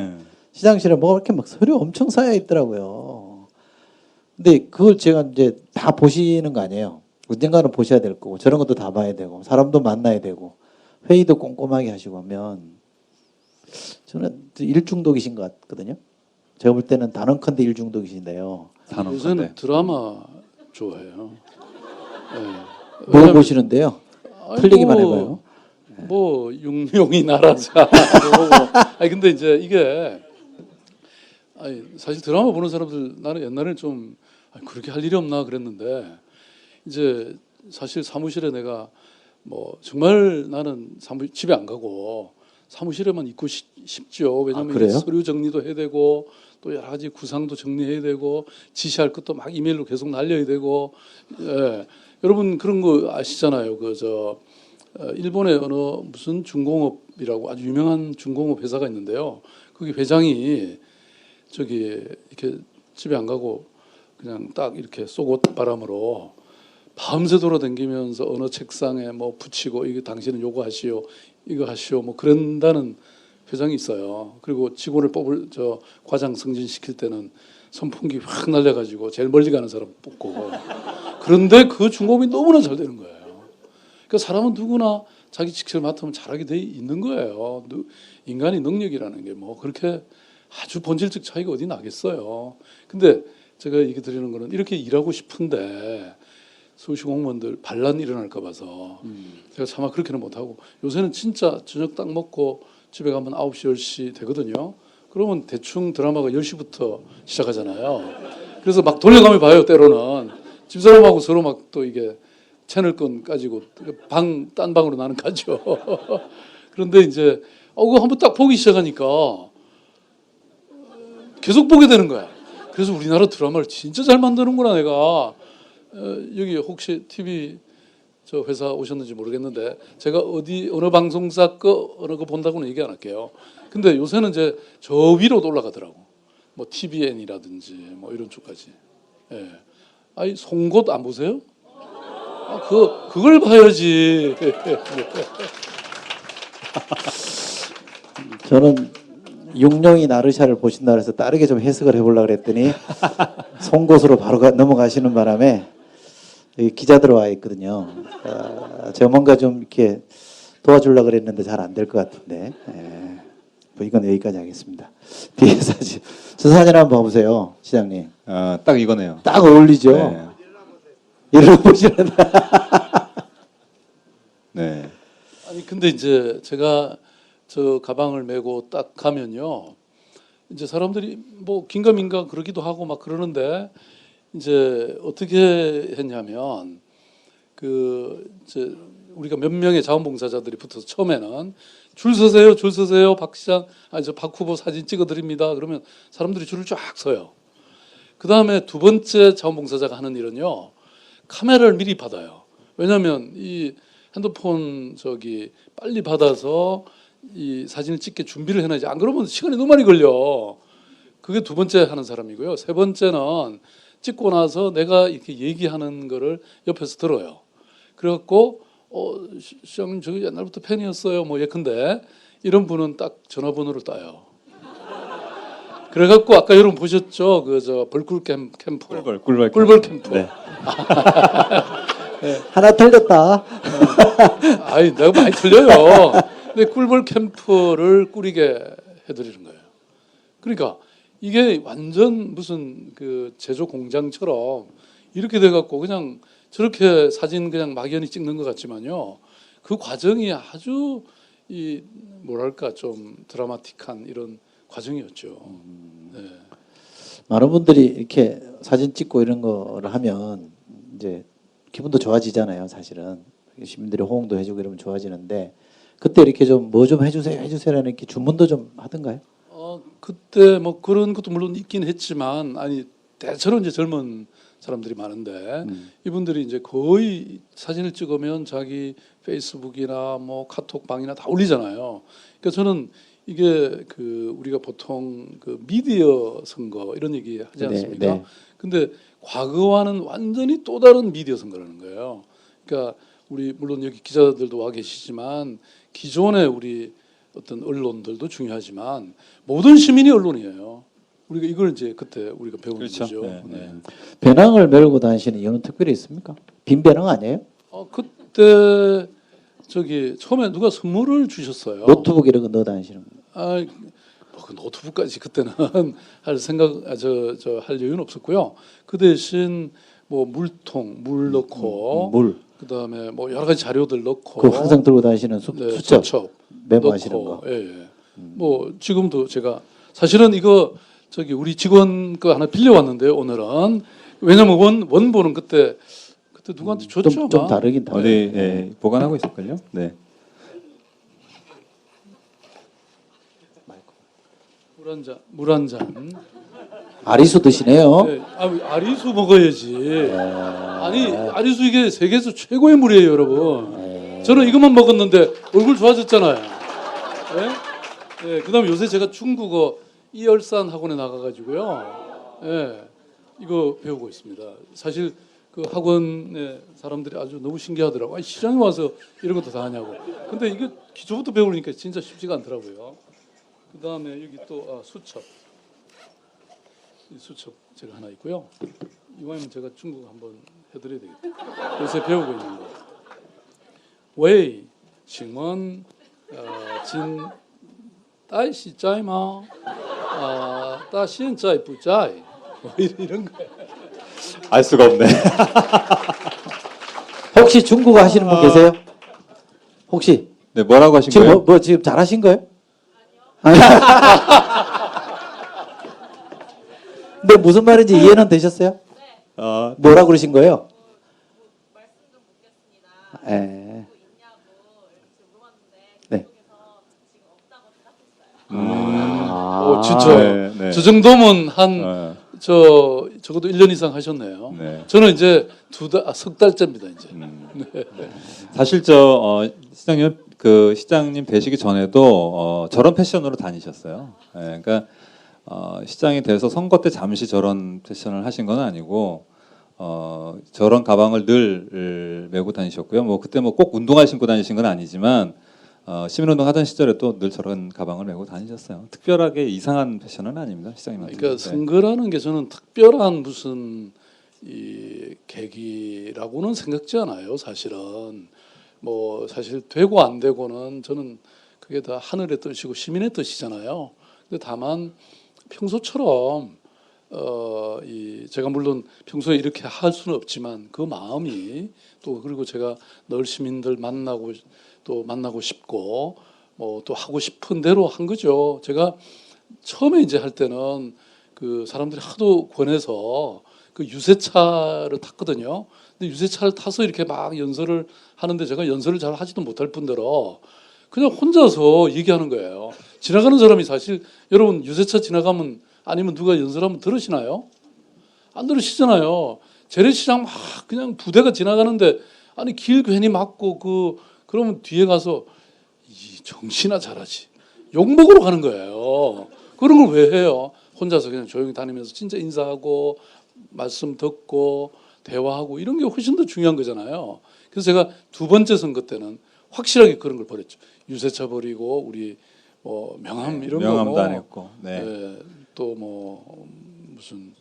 시장실에 뭐가 이렇게 막 서류 엄청 쌓여 있더라고요. 근데 그걸 제가 이제 다 보시는 거 아니에요. 언젠가는 보셔야 될 거고 저런 것도 다 봐야 되고 사람도 만나야 되고 회의도 꼼꼼하게 하시고 하면 저는 일중독이신 것 같거든요. 제가 볼 때는 단언컨대 일중독이신데요. 요새는 드라마 좋아해요. 네. 뭘 보시는데요? 틀리기만 해봐요. 뭐 육룡이 날아자. 아니 근데 이제 이게 사실 드라마 보는 사람들 나는 옛날에는 좀 그렇게 할 일이 없나 그랬는데 이제 사실 사무실에 내가 뭐 정말 나는 집에 안 가고 사무실에만 있고 싶죠. 왜냐하면 이게 서류 정리도 해야 되고 또 여러 가지 구상도 정리해야 되고 지시할 것도 막 이메일로 계속 날려야 되고 여러분 그런 거 아시잖아요. 일본의 어느 무슨 중공업이라고 아주 유명한 중공업 회사가 있는데요. 거기 회장이 이렇게 집에 안 가고 그냥 딱 이렇게 쏘고 바람으로 밤새 돌아다니면서 어느 책상에 뭐 붙이고 이거 당신은 요거 하시오 이거 하시오 뭐 그런다는 회장이 있어요. 그리고 직원을 과장 승진시킬 때는 선풍기 확 날려가지고 제일 멀리 가는 사람 뽑고 그런데 그 중공업이 너무나 잘 되는 거예요. 그러니까 사람은 누구나 자기 직책을 맡으면 잘하게 돼 있는 거예요. 인간의 능력이라는 게 뭐 그렇게 아주 본질적 차이가 어디 나겠어요. 근데 제가 얘기 드리는 거는 이렇게 일하고 싶은데 서울시 공무원들 반란 일어날까 봐서 제가 차마 그렇게는 못하고 요새는 진짜 저녁 딱 먹고 집에 가면 9시, 10시 되거든요. 그러면 대충 드라마가 10시부터 시작하잖아요. 그래서 막 돌려가며 봐요, 때로는. 집사람하고 서로 막 또 이게 채널권 가지고 딴 방으로 나는 가죠. 그런데 이제 그거 한번 딱 보기 시작하니까 계속 보게 되는 거야. 그래서 우리나라 드라마를 진짜 잘 만드는구나 내가. 여기 혹시 TV 저 회사 오셨는지 모르겠는데 제가 어느 방송사 어느 거 본다고는 얘기 안 할게요. 근데 요새는 이제 저 위로도 올라가더라고. 뭐 TVN이라든지 뭐 이런 쪽까지. 예. 송곳 안 보세요? 그걸 봐야지. 저는 육룡이 나르샤를 보신다 그래서 다르게 좀 해석을 해보려고 그랬더니 송곳으로 바로 넘어가시는 바람에 여기 기자 들어와 있거든요. 제가 뭔가 좀 이렇게 도와주려고 그랬는데 잘 안 될 것 같은데 뭐 이건 여기까지 하겠습니다. 뒤에 사진, 저 사진 한번 봐보세요, 시장님. 딱 이거네요. 딱 어울리죠. 네. 이러고 보시는. 네. 아니 근데 이제 제가 저 가방을 메고 딱 가면요, 이제 사람들이 뭐 긴가민가 그러기도 하고 막 그러는데 이제 어떻게 했냐면 이제 우리가 몇 명의 자원봉사자들이 붙어서 처음에는 줄 서세요, 박 시장, 박 후보 사진 찍어드립니다. 그러면 사람들이 줄을 쫙 서요. 그 다음에 두 번째 자원봉사자가 하는 일은요, 카메라를 미리 받아요. 왜냐하면 이 핸드폰 빨리 받아서 이 사진을 찍게 준비를 해놔야지. 안 그러면 시간이 너무 많이 걸려. 그게 두 번째 하는 사람이고요. 세 번째는 찍고 나서 내가 이렇게 얘기하는 거를 옆에서 들어요. 그래갖고 시장님 저 옛날부터 팬이었어요. 뭐 예컨대 이런 분은 딱 전화번호를 따요. 그래갖고 아까 여러분 보셨죠? 벌꿀 캠프. 꿀벌 캠프. 네. 네. 하나 틀렸다. 내가 많이 틀려요. 근데 꿀벌 캠프를 꾸리게 해드리는 거예요. 그러니까 이게 완전 무슨 제조 공장처럼 이렇게 돼갖고 그냥 저렇게 사진 그냥 막연히 찍는 것 같지만요. 그 과정이 아주 이 뭐랄까 좀 드라마틱한 이런 과정이었죠. 네. 많은 분들이 이렇게 사진 찍고 이런 거를 하면 이제 기분도 좋아지잖아요. 사실은 시민들이 호응도 해주고 이러면 좋아지는데 그때 이렇게 좀 뭐 좀 해주세요라는 이렇게 주문도 좀 하던가요? 그때 뭐 그런 것도 물론 있긴 했지만 아니 대체로 이제 젊은 사람들이 많은데 이분들이 이제 거의 사진을 찍으면 자기 페이스북이나 뭐 카톡방이나 다 올리잖아요. 그러니까 저는 이게 그 우리가 보통 그 미디어 선거 이런 얘기 하지 않습니까? 네, 네. 근데 과거와는 완전히 또 다른 미디어 선거라는 거예요. 그러니까 우리 물론 여기 기자들도 와 계시지만 기존의 우리 어떤 언론들도 중요하지만 모든 시민이 언론이에요. 우리가 이걸 이제 그때 우리가 배우는 그렇죠. 거죠. 네, 네. 네. 배낭을 메고 다니시는 이유는 특별히 있습니까? 빈 배낭 아니에요? 그때 저기 처음에 누가 선물을 주셨어요. 노트북 이런 거 넣어 다니시는 거. 뭐그 노트북까지 그때는 할 생각 저 할 여유는 없었고요. 그 대신 뭐 물통 물 넣고 물. 그다음에 뭐 여러 가지 자료들 넣고 그 항상 들고 다니시는 네, 수첩 메모하시는 넣고, 거. 예, 예. 뭐 지금도 제가 사실은 이거 저기 우리 직원 거 하나 빌려왔는데요. 오늘은 왜냐면 원본은 그때 누구한테 줬죠? 좀 아마? 다르긴 다르. 어디 예, 보관하고 있을걸요? 네. 물 한 잔. 아리수 드시네요. 네, 아리수 먹어야지. 아니 아리수 이게 세계에서 최고의 물이에요, 여러분. 저는 이것만 먹었는데 얼굴 좋아졌잖아요. 네? 네, 그다음에 요새 제가 중국어 이열산 학원에 나가가지고요. 네, 이거 배우고 있습니다. 사실 그 학원에 사람들이 아주 너무 신기하더라고. 아니, 시장에 와서 이런 것도 다 하냐고. 근데 이거 기초부터 배우니까 진짜 쉽지가 않더라고요. 그다음에 여기 또 수첩. 이 수첩 제가 하나 있고요. 이왕이면 제가 중국어 한번 해드려야 되겠다. 요새 배우고 있는 거. 웨이, 징원, 진, 따이 시 짜이 마, 따现在不在, 뭐 이런 거. 알 수가 없네. 혹시 중국어 하시는 분 계세요? 혹시 네, 뭐라고 하신 지금 거예요? 뭐 지금 잘하신 거예요? 근데 무슨 말인지 이해는 되셨어요? 뭐라 그러신 거예요? 예. 네. 진짜 네, 네. 저 정도면 한 적어도 1년 이상 하셨네요. 네. 저는 이제 석 달째입니다 이제. 네. 사실 시장님 시장님 되시기 전에도 저런 패션으로 다니셨어요. 예, 그러니까 시장이 돼서 선거 때 잠시 저런 패션을 하신 건 아니고 저런 가방을 늘 메고 다니셨고요. 뭐 그때 뭐 꼭 운동화 신고 다니신 건 아니지만 시민운동 하던 시절에 또 늘 저런 가방을 메고 다니셨어요. 특별하게 이상한 패션은 아닙니다, 시장님한테. 그러니까 선거라는 게 저는 특별한 무슨 이 계기라고는 생각지 않아요. 사실은 뭐 사실 되고 안 되고는 저는 그게 다 하늘의 뜻이고 시민의 뜻이잖아요. 근데 다만 평소처럼 제가 물론 평소에 이렇게 할 수는 없지만 그 마음이 또 그리고 제가 늘 시민들 만나고 싶고 뭐 또 하고 싶은 대로 한 거죠. 제가 처음에 이제 할 때는 그 사람들이 하도 권해서 그 유세차를 탔거든요. 근데 유세차를 타서 이렇게 막 연설을 하는데 제가 연설을 잘 하지도 못할 뿐더러 그냥 혼자서 얘기하는 거예요. 지나가는 사람이 사실 여러분 유세차 지나가면 아니면 누가 연설하면 들으시나요? 안 들으시잖아요. 재래시장 막 그냥 부대가 지나가는데 아니 길 괜히 막고 그러면 뒤에 가서 이 정신아 잘하지 욕 먹으러 가는 거예요. 그런 걸 왜 해요? 혼자서 그냥 조용히 다니면서 진짜 인사하고 말씀 듣고 대화하고 이런 게 훨씬 더 중요한 거잖아요. 그래서 제가 두 번째 선거 때는 확실하게 그런 걸 버렸죠. 유세차 버리고 우리 뭐 명함 이런 명함도 거 안 했고. 네. 네, 또 뭐 무슨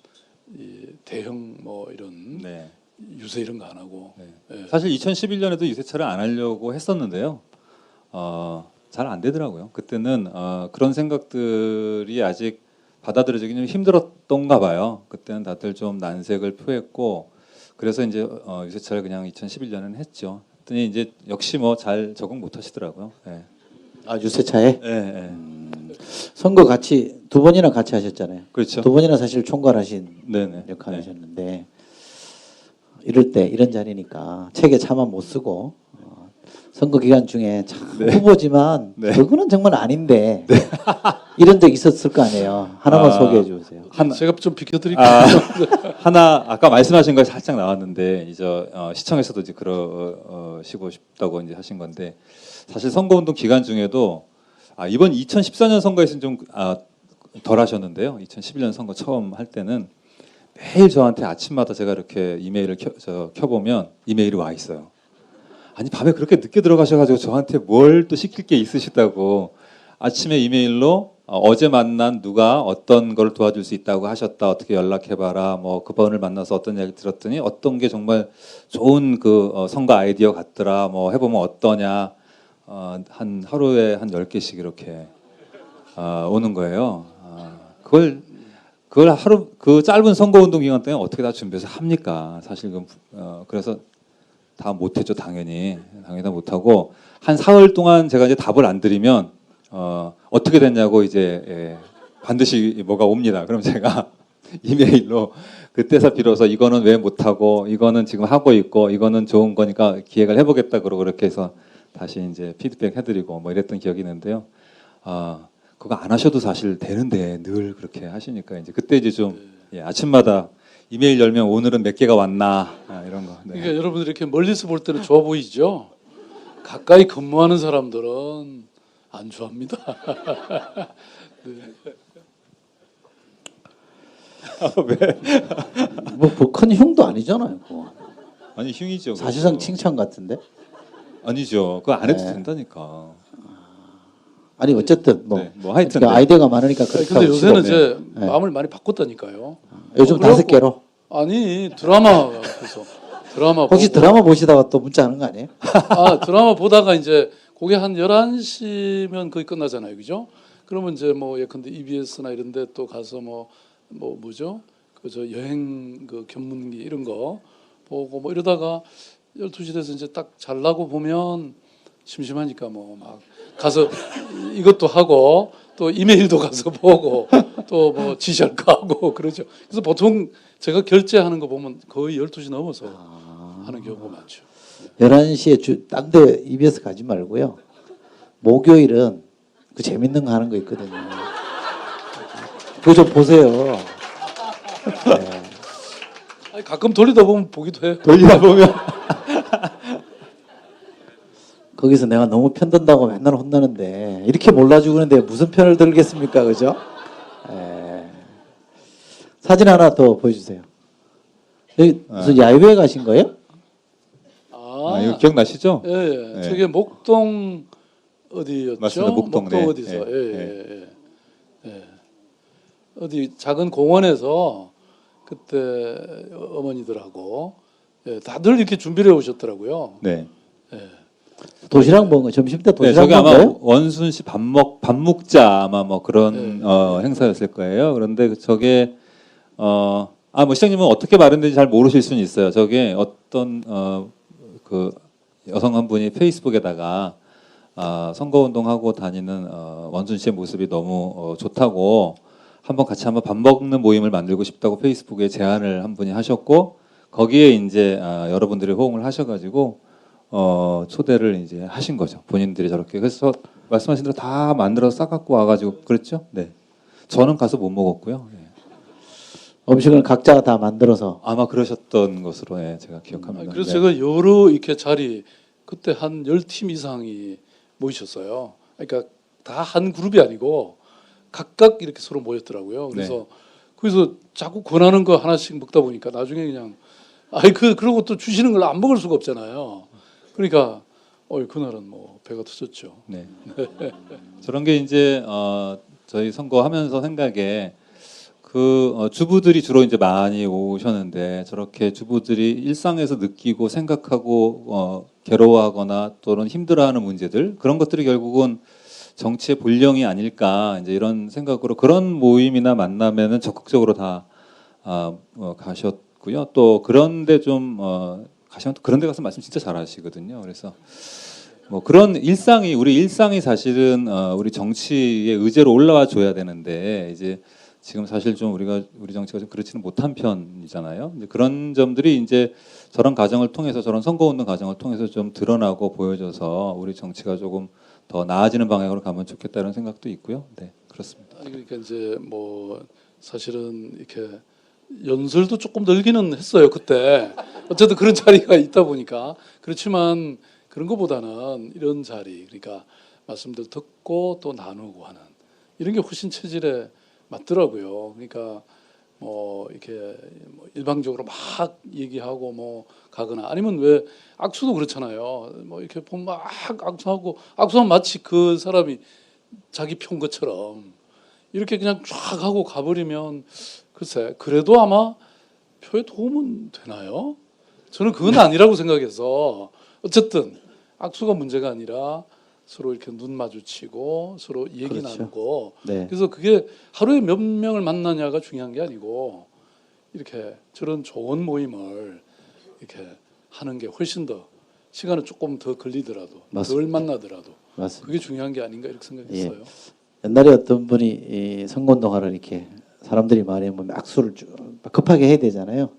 이 대형 뭐 이런 네. 유세 이런 거 안 하고. 네. 네. 사실 2011년에도 유세차를 안 하려고 했었는데요. 잘 안 되더라고요. 그때는 그런 생각들이 아직 받아들여지기 좀 힘들었던가 봐요. 그때는 다들 좀 난색을 표했고 그래서 이제 유세차를 그냥 2011년에는 했죠. 했더니 이제 역시 뭐 잘 적응 못 하시더라고요. 예. 아 유세차에 예, 예. 선거 같이 두 번이나 같이 하셨잖아요. 그렇죠. 두 번이나 사실 총괄하신 네네. 역할을 하셨는데 이럴 때 이런 자리니까 책에 차마 못 쓰고 선거 기간 중에 참 후보지만 네. 그거는 정말 아닌데 이런 적 있었을 거 아니에요. 하나만 소개해 주세요. 제가 좀 비켜드릴게요. 하나 아까 말씀하신 거 살짝 나왔는데 이제 시청에서도 이제 그러시고 싶다고 이제 하신 건데 사실 선거운동 기간 중에도 이번 2014년 선거에서는 좀 덜 하셨는데요. 2011년 선거 처음 할 때는 매일 저한테 아침마다 제가 이렇게 이메일을 켜보면 이메일이 와 있어요. 아니 밤에 그렇게 늦게 들어가셔가지고 저한테 뭘 또 시킬 게 있으시다고 아침에 이메일로 어제 만난 누가 어떤 걸 도와줄 수 있다고 하셨다 어떻게 연락해봐라 뭐 그분을 만나서 어떤 얘기 들었더니 어떤 게 정말 좋은 그 선거 아이디어 같더라 뭐 해보면 어떠냐 한 하루에 한 10개씩 이렇게 오는 거예요. 그걸 하루 그 짧은 선거운동 기간 동안 어떻게 다 준비해서 합니까? 사실 그래서 다 못했죠 당연히 다 못하고 한 사흘 동안 제가 이제 답을 안 드리면 어떻게 됐냐고 이제 반드시 뭐가 옵니다. 그럼 제가 이메일로 그때서 비로소 이거는 왜 못하고 이거는 지금 하고 있고 이거는 좋은 거니까 기획을 해보겠다 그러고 그렇게 해서 다시 이제 피드백 해드리고 뭐 이랬던 기억이 있는데요. 그거 안 하셔도 사실 되는데 늘 그렇게 하시니까 이제 그때 이제 좀 아침마다 이메일 열면 오늘은 몇 개가 왔나 이런 거. 네. 그러니까 여러분들 이렇게 멀리서 볼 때는 좋아 보이죠. 가까이 근무하는 사람들은 안 좋아합니다. 뭐큰 흉도 아니잖아요. 그거. 아니 흉이죠. 사실상 그거. 칭찬 같은데. 아니죠. 그거 안 해도 네. 된다니까. 아니 어쨌든 뭐, 네, 뭐 하여튼 그러니까 네. 아이디어가 많으니까 그렇다고 근데 요새는 치고. 이제 네. 마음을 많이 바꿨다니까요. 요즘 그래갖고 5개로. 아니 드라마 그래서 드라마 혹시 보고, 드라마 보시다가 또 문자 하는 거 아니에요? 드라마 보다가 이제 그게 한 11시면 거의 끝나잖아요. 그죠? 그러면 이제 뭐 예컨대 EBS나 이런 데 또 가서 뭐죠? 저 여행 그 견문기 이런 거 보고 뭐 이러다가 12시 돼서 이제 딱 잘라고 보면 심심하니까 뭐 막 가서 이것도 하고 또 이메일도 가서 보고 또 뭐 지시할 거 하고 그러죠. 그래서 보통 제가 결제하는 거 보면 거의 12시 넘어서 하는 경우가 많죠. 11시에 딴 데 EBS 가지 말고요. 목요일은 그 재밌는 거 하는 거 있거든요. 그거 좀 보세요. 네. 아니, 가끔 돌리다 보면 보기도 해요. 돌리다 보면 거기서 내가 너무 편든다고 맨날 혼나는데 이렇게 몰라주고 그러는데 무슨 편을 들겠습니까, 그죠? 사진 하나 더 보여주세요. 여기 무슨 야유회 가신 거예요? 이거 기억나시죠? 예, 예. 네. 저게 목동 어디였죠? 맞습니다. 목동, 네. 어디서? 네. 예. 어디 작은 공원에서 그때 어머니들하고 다들 이렇게 준비를 해 오셨더라고요. 네. 도시락 먹은 거 점심 때 네, 도시락 저기 먹은 아마 거예요? 원순 씨 밥 먹자 아마 뭐 그런 행사였을 거예요. 그런데 저게 뭐 시장님은 어떻게 마련된지 잘 모르실 수는 있어요. 저게 어떤 그 여성 한 분이 페이스북에다가 선거운동하고 다니는 원순 씨의 모습이 너무 좋다고 한번 밥 먹는 모임을 만들고 싶다고 페이스북에 제안을 한 분이 하셨고 거기에 이제 여러분들이 호응을 하셔가지고 초대를 이제 하신 거죠. 본인들이 저렇게 그래서 말씀하신 대로 다 만들어서 싹 갖고 와가지고 그랬죠. 네. 저는 가서 못 먹었고요. 네. 음식을 각자 다 만들어서 아마 그러셨던 것으로 제가 기억합니다. 그래서 네. 제가 여러 이렇게 자리 그때 한 10팀 이상이 모이셨어요. 그러니까 다 한 그룹이 아니고 각각 이렇게 서로 모였더라고요. 그래서 거기서 자꾸 권하는 거 하나씩 먹다 보니까 나중에 그냥 그러고 또 주시는 걸 안 먹을 수가 없잖아요. 그러니까 그날은 뭐 배가 터졌죠. 네. 저런 게 이제 저희 선거하면서 생각에 그 주부들이 주로 이제 많이 오셨는데 저렇게 주부들이 일상에서 느끼고 생각하고 괴로워하거나 또는 힘들어하는 문제들 그런 것들이 결국은 정치의 본령이 아닐까 이제 이런 생각으로 그런 모임이나 만남에는 적극적으로 다 가셨고 있고요. 또 그런데 좀 가시면 또 그런데 가서 말씀 진짜 잘하시거든요. 그래서 뭐 그런 우리 일상이 사실은 우리 정치의 의제로 올라와 줘야 되는데 이제 지금 사실 좀 우리 정치가 좀 그렇지는 못한 편이잖아요. 이제 그런 점들이 이제 저런 과정을 통해서 저런 선거운동 과정을 통해서 좀 드러나고 보여져서 우리 정치가 조금 더 나아지는 방향으로 가면 좋겠다는 생각도 있고요. 네, 그렇습니다. 아니, 그러니까 이제 뭐 사실은 이렇게 연설도 조금 늘기는 했어요 그때. 어쨌든 그런 자리가 있다 보니까. 그렇지만 그런 것보다는 이런 자리, 그러니까 말씀들 듣고 또 나누고 하는 이런 게 훨씬 체질에 맞더라고요. 그러니까 뭐 이렇게 뭐 일방적으로 막 얘기하고 뭐 가거나 아니면 왜 악수도 그렇잖아요. 뭐 이렇게 보면 막 악수하고 악수하면 마치 그 사람이 자기 편 것처럼 이렇게 그냥 쫙 하고 가버리면 글쎄 그래도 아마 표에 도움은 되나요? 저는 그건 아니라고 생각해서 어쨌든 악수가 문제가 아니라 서로 이렇게 눈 마주치고 서로 얘기 그렇죠. 나누고 네. 그래서 그게 하루에 몇 명을 만나냐가 중요한 게 아니고 이렇게 저런 좋은 모임을 이렇게 하는 게 훨씬 더 시간은 조금 더 걸리더라도 맞습니다. 덜 만나더라도 맞습니다. 그게 중요한 게 아닌가 이렇게 생각했어요. 옛날에 어떤 분이 이 선거운동하러 이렇게 사람들이 많이 오면 악수를 급하게 해야 되잖아요.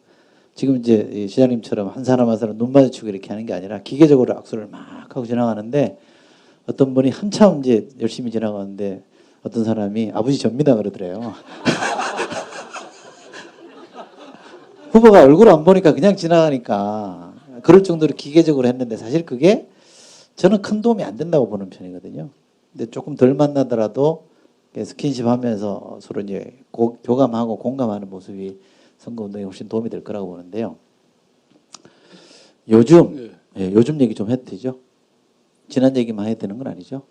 지금 이제 이 시장님처럼 한 사람 한 사람 눈 마주치고 이렇게 하는 게 아니라 기계적으로 악수를 막 하고 지나가는데 어떤 분이 한참 이제 열심히 지나가는데 어떤 사람이 아버지 접니다 그러더래요. 후보가 얼굴 안 보니까 그냥 지나가니까 그럴 정도로 기계적으로 했는데 사실 그게 저는 큰 도움이 안 된다고 보는 편이거든요. 근데 조금 덜 만나더라도 스킨십 하면서 서로 이제 교감하고 공감하는 모습이 선거운동에 훨씬 도움이 될 거라고 보는데요. 요즘, 요즘 얘기 좀 해도 되죠? 지난 얘기만 해야 되는 건 아니죠?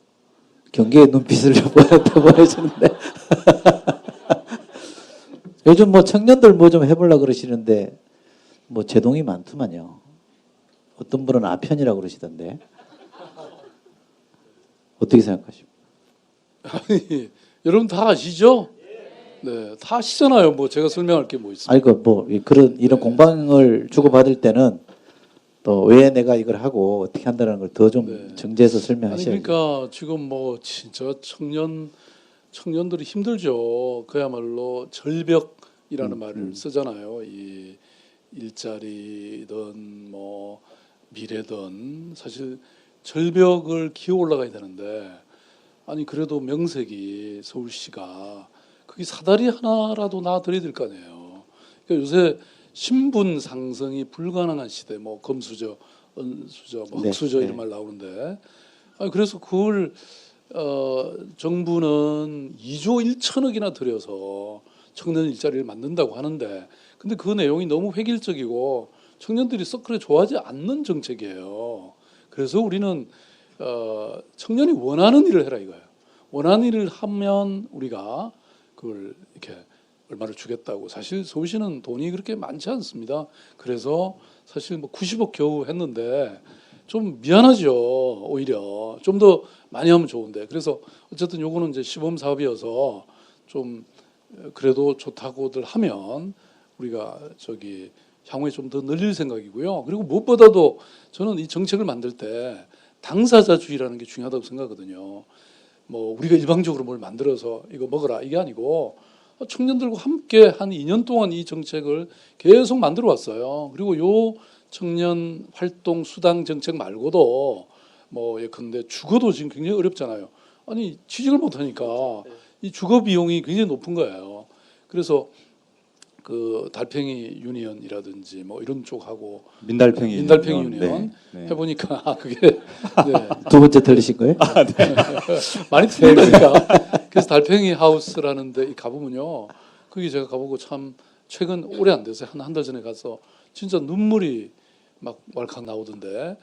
경계의 눈빛을 보여주는데. 요즘 뭐 청년들 뭐 좀 해보려고 그러시는데, 뭐 제동이 많더만요. 어떤 분은 아편이라고 그러시던데. 어떻게 생각하십니까? 아니, 여러분 다 아시죠? 네, 다 아시잖아요. 뭐 제가 설명할 게 뭐 있습니까? 아니, 뭐, 이런 공방을 주고받을 때는 또 왜 내가 이걸 하고 어떻게 한다는 걸 더 좀 네. 정제해서 아니 설명하셔야죠. 그러니까 지금 뭐 진짜 청년들이 힘들죠. 그야말로 절벽이라는 말을 쓰잖아요. 이 일자리든 뭐 미래든 사실 절벽을 기어 올라가야 되는데 아니 그래도 명색이 서울시가 그게 사다리 하나라도 놔드려야 될 거 아니에요. 그러니까 요새 신분 상승이 불가능한 시대, 뭐 금수저, 은수저, 뭐 네, 흑수저 네. 이런 말 나오는데, 아니 그래서 그걸 정부는 2조 1천억이나 들여서 청년 일자리를 만든다고 하는데, 근데 그 내용이 너무 획일적이고 청년들이 썩 그래 좋아하지 않는 정책이에요. 그래서 우리는 청년이 원하는 일을 해라 이거예요. 원하는 일을 하면 우리가 그걸 이렇게 얼마를 주겠다고. 사실 서울시는 돈이 그렇게 많지 않습니다. 그래서 사실 뭐 90억 겨우 했는데 좀 미안하죠. 오히려 좀 더 많이 하면 좋은데. 그래서 어쨌든 요거는 이제 시범 사업이어서 좀 그래도 좋다고들 하면 우리가 저기 향후에 좀 더 늘릴 생각이고요. 그리고 무엇보다도 저는 이 정책을 만들 때 당사자주의라는 게 중요하다고 생각하거든요. 뭐 우리가 일방적으로 뭘 만들어서 이거 먹어라 이게 아니고 청년들과 함께 한 2년 동안 이 정책을 계속 만들어 왔어요. 그리고 요 청년 활동 수당 정책 말고도 뭐 예컨대 주거도 지금 굉장히 어렵잖아요. 아니 취직을 못 하니까 이 주거 비용이 굉장히 높은 거예요. 그래서 그 달팽이 유니언이라든지 뭐 이런 쪽하고 민달팽이 유니언 네, 네. 해보니까 그게 네. 두 번째 들리신 거예요? 많이 틀린다니까. 그래서 달팽이 하우스라는 데 가보면요. 거기 제가 가보고 참 최근 오래 안 돼서 한 달 전에 가서 진짜 눈물이 막 왈칵 나오던데.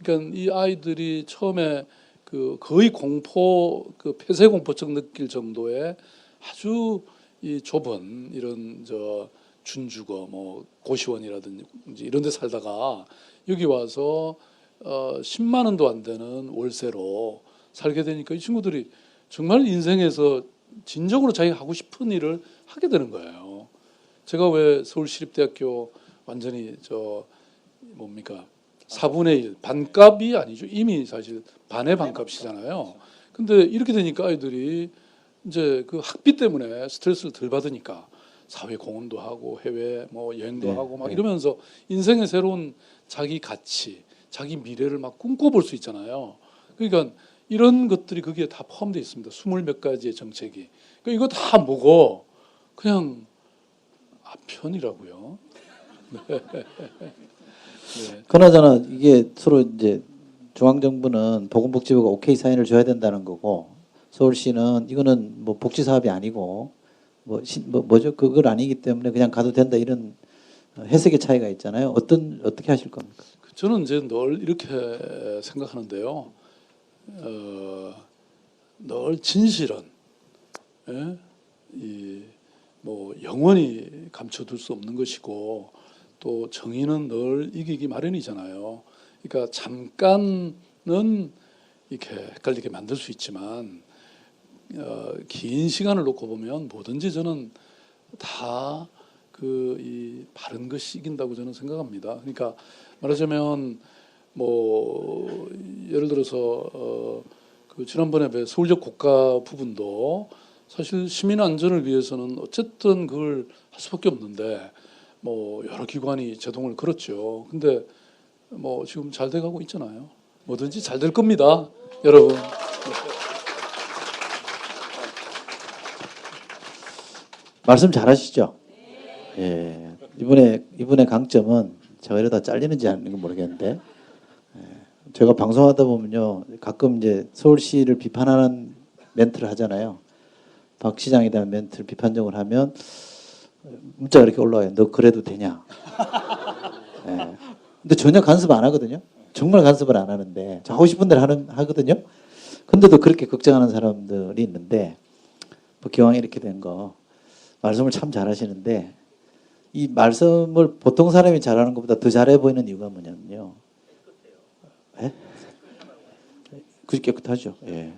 그러니까 이 아이들이 처음에 그 거의 공포, 그 폐쇄 공포증 느낄 정도의 아주 이 좁은 이런 저 준주거 뭐 고시원이라든지 이런 데 살다가 여기 와서 10만 원도 안 되는 월세로 살게 되니까 이 친구들이 정말 인생에서 진정으로 자기가 하고 싶은 일을 하게 되는 거예요. 제가 왜 서울시립대학교 완전히 저 뭡니까 4분의 1 반값이 아니죠. 이미 사실 반의 반값이잖아요. 근데 이렇게 되니까 아이들이 이제 그 학비 때문에 스트레스를 덜 받으니까 사회 공헌도 하고 해외 뭐 여행도 네, 하고 막 네. 이러면서 인생의 새로운 자기 가치, 자기 미래를 막 꿈꿔볼 수 있잖아요. 그러니까 이런 것들이 거기에 다 포함되어 있습니다. 20몇 가지의 정책이. 그러니까 이거 다 뭐고 그냥 편이라고요. 네. 그나저나 이게 서로 이제 중앙정부는 보건복지부가 오케이 사인을 줘야 된다는 거고 서울시는 이거는 뭐 복지 사업이 아니고 뭐죠 그걸 아니기 때문에 그냥 가도 된다 이런 해석의 차이가 있잖아요. 어떻게 하실 겁니까? 저는 이제 늘 이렇게 생각하는데요. 늘 진실은 예? 뭐 영원히 감춰둘 수 없는 것이고 또 정의는 늘 이기기 마련이잖아요. 그러니까 잠깐은 이렇게 헷갈리게 만들 수 있지만 긴 시간을 놓고 보면 뭐든지 저는 다 이 바른 것이 이긴다고 저는 생각합니다. 그러니까 말하자면 뭐 예를 들어서 그 지난번에 서울역 고가 부분도 사실 시민 안전을 위해서는 어쨌든 그걸 할 수밖에 없는데 뭐 여러 기관이 제동을 걸었죠. 근데 뭐 지금 잘 돼가고 있잖아요. 뭐든지 잘 될 겁니다, 여러분. 말씀 잘하시죠? 예. 이번에 강점은 제가 이러다 잘리는지 아닌지 모르겠는데 제가 방송하다 보면요 가끔 이제 서울시를 비판하는 멘트를 하잖아요. 박 시장에 대한 멘트를 비판적으로 하면 문자가 이렇게 올라와요. 너 그래도 되냐? 예. 근데 전혀 간섭 안 하거든요. 정말 간섭을 안 하는데 하고 싶은 대로 하거든요. 근데도 그렇게 걱정하는 사람들이 있는데 뭐 기왕 이렇게 된 거 말씀을 참 잘하시는데 이 말씀을 보통 사람이 잘하는 것보다 더 잘해 보이는 이유가 뭐냐면요. 예? 그게 깨끗하죠. 예.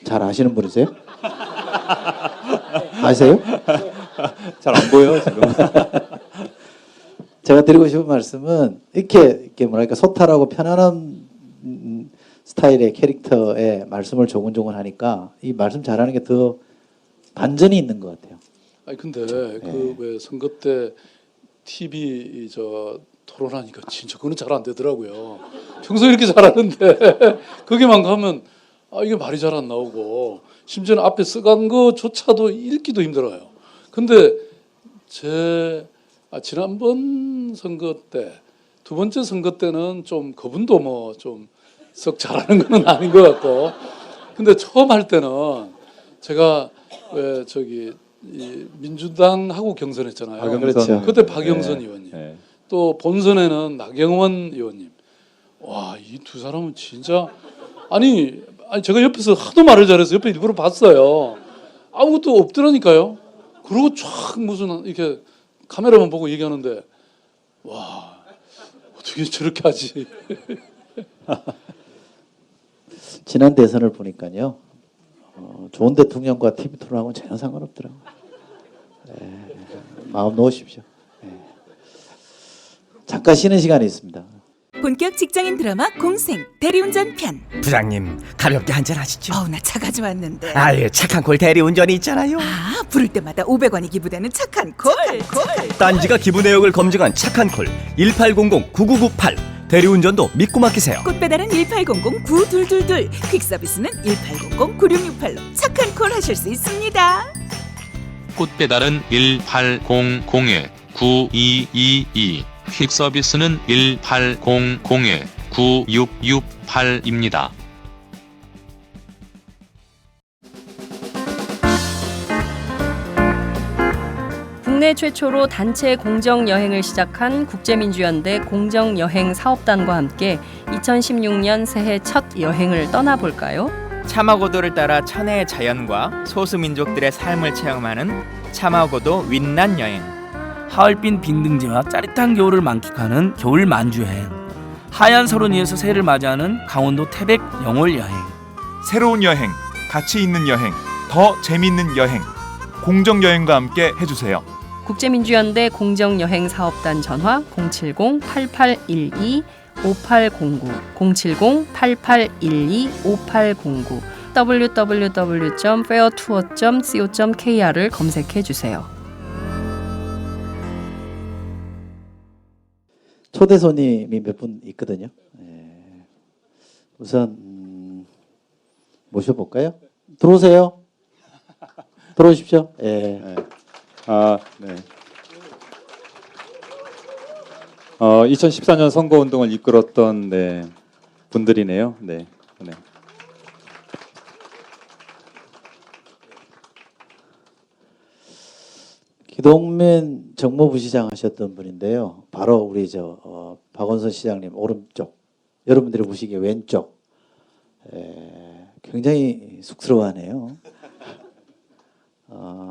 잘 아시는 분이세요? 아세요? 잘 안 보여 지금. 제가 드리고 싶은 말씀은 이렇게 뭐랄까 소탈하고 편안한 스타일의 캐릭터의 말씀을 조곤조곤 하니까 이 말씀 잘하는 게 더 반전이 있는 것 같아요. 아니 근데 그 왜 선거 때 TV 토론하니까 진짜 그거는 잘 안 되더라고요. 평소에 이렇게 잘하는데 거기만 가면 이게 말이 잘 안 나오고 심지어는 앞에 써간 거조차도 읽기도 힘들어요. 근데 지난번 선거 때 두 번째 선거 때는 좀 그분도 뭐 좀 썩 잘하는 건 아닌 것 같고 근데 처음 할 때는 제가 왜 이 민주당하고 경선했잖아요. 그렇죠. 그때 박영선 의원님, 또 본선에는 나경원 의원님. 와, 이 두 사람은 진짜 아니 제가 옆에서 하도 말을 잘해서 옆에 일부러 봤어요. 아무것도 없더라니까요. 그리고 쫙 무슨 이렇게 카메라만 보고 얘기하는데 와 어떻게 저렇게 하지? 지난 대선을 보니까요. 좋은 대통령과 TV 토론하고는 전혀 상관없더라고요. 마음 놓으십시오. 잠깐 쉬는 시간이 있습니다. 본격 직장인 드라마 공생 대리운전 편. 부장님 가볍게 한잔 하시죠. 나 차 가져왔는데. 아유 착한 콜 대리운전이 있잖아요. 부를 때마다 500원이 기부되는 착한 콜. 딴지가 기부 내역을 검증한 착한 콜 1800-9998 대리운전도 믿고 맡기세요. 꽃배달은 1800-9222 퀵서비스는 1800-9668로 착한 콜 하실 수 있습니다. 꽃배달은 1800-9222 퀵서비스는 1800-9668입니다. 국내 최초로 단체 공정여행을 시작한 국제민주연대 공정여행사업단과 함께 2016년 새해 첫 여행을 떠나볼까요? 차마고도를 따라 천혜의 자연과 소수민족들의 삶을 체험하는 차마고도 윈난 여행. 하얼빈 빙등지와 짜릿한 겨울을 만끽하는 겨울 만주여행. 하얀 설원위에서 새해를 맞이하는 강원도 태백 영월 여행. 새로운 여행, 가치 있는 여행, 더 재밌는 여행. 공정여행과 함께 해주세요. 국제민주연대 공정여행사업단 전화 070-8812-5809 070-8812-5809 www.fairtour.co.kr을 검색해 주세요. 초대 손님이 몇 분 있거든요. 우선 모셔볼까요? 들어오세요. 들어오십시오. 예. 네. 네. 2014년 선거운동을 이끌었던 분들이네요. 네. 네. 기동민 정무부시장 하셨던 분인데요. 바로 우리 박원순 시장님 오른쪽, 여러분들이 보시기에 왼쪽. 굉장히 쑥스러워하네요.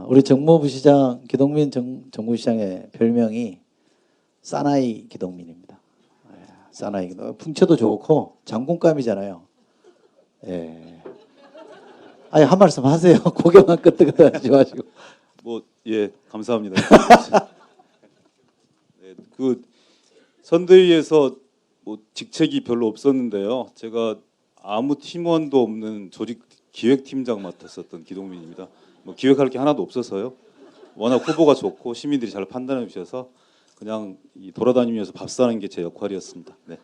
우리 정무부시장 기동민 정무부시장의 별명이 사나이 기동민입니다. 사나이 기동. 풍채도 좋고 장군감이잖아요. 아니 한 말씀 하세요. 고개만 끄덕끄덕하지 마시고. 감사합니다. 그 선대위에서 직책이 별로 없었는데요. 제가 아무 팀원도 없는 조직 기획팀장 맡았었던 기동민입니다. 기획할 게 하나도 없어서요. 워낙 후보가 좋고 시민들이 잘 판단해 주셔서 그냥 돌아다니면서 밥 사는 게 제 역할이었습니다. 네.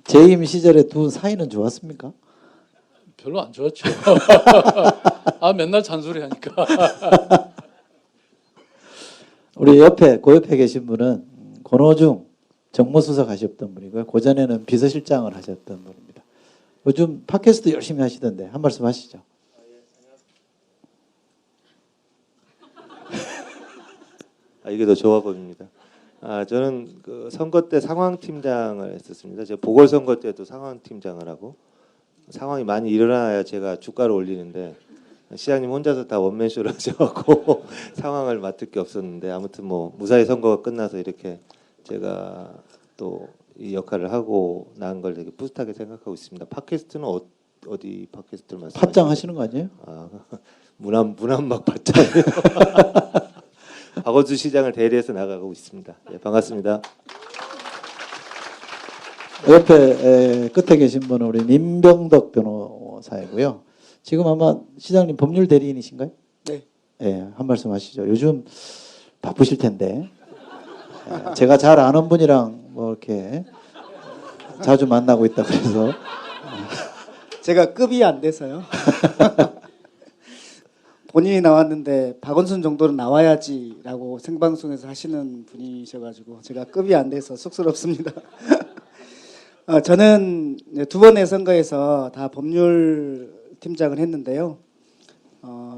재임 시절에 두 사이는 좋았습니까? 별로 안 좋았죠. 맨날 잔소리 하니까. 우리 그 옆에 계신 분은 권오중 정무수석 하셨던 분이고요. 고전에는 비서실장을 하셨던 분입니다. 요즘 팟캐스트 열심히 하시던데 한 말씀 하시죠. 이게 더 좋아 보입니다. 저는 그 선거 때 상황팀장을 했었습니다. 제가 보궐선거 때도 상황팀장을 하고 상황이 많이 일어나야 제가 주가를 올리는데 시장님 혼자서 다 원맨쇼를 하셔갖고 상황을 맡을 게 없었는데 아무튼 무사히 선거가 끝나서 이렇게 제가 또 이 역할을 하고 나온 걸 되게 뿌듯하게 생각하고 있습니다. 팟캐스트는 어디 팟캐스트를 말씀하시나요? 팟짱 하시는 거 아니에요? 문안막 팟짱이요. 박원순 시장을 대리해서 나가고 있습니다. 반갑습니다. 옆에 끝에 계신 분은 우리 민병덕 변호사이고요. 지금 아마 시장님 법률 대리인이신가요? 네. 한 말씀 하시죠. 요즘 바쁘실 텐데. 제가 잘 아는 분이랑 이렇게 자주 만나고 있다 그래서 제가 급이 안 돼서요. 본인이 나왔는데 박원순 정도는 나와야지라고 생방송에서 하시는 분이셔가지고 제가 급이 안 돼서 쑥스럽습니다. 저는 두 번의 선거에서 다 법률 팀장을 했는데요.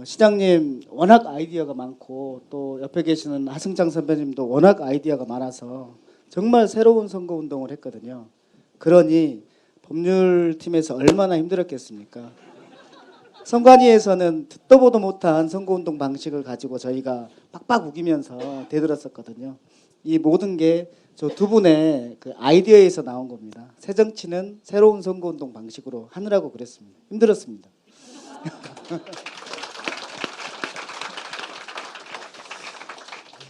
시장님 워낙 아이디어가 많고 또 옆에 계시는 하승장 선배님도 워낙 아이디어가 많아서 정말 새로운 선거운동을 했거든요. 그러니 법률팀에서 얼마나 힘들었겠습니까? 선관위에서는 듣도 보도 못한 선거운동 방식을 가지고 저희가 빡빡 우기면서 대들었었거든요. 이 모든 게 저 두 분의 그 아이디어에서 나온 겁니다. 새정치는 새로운 선거운동 방식으로 하느라고 그랬습니다. 힘들었습니다.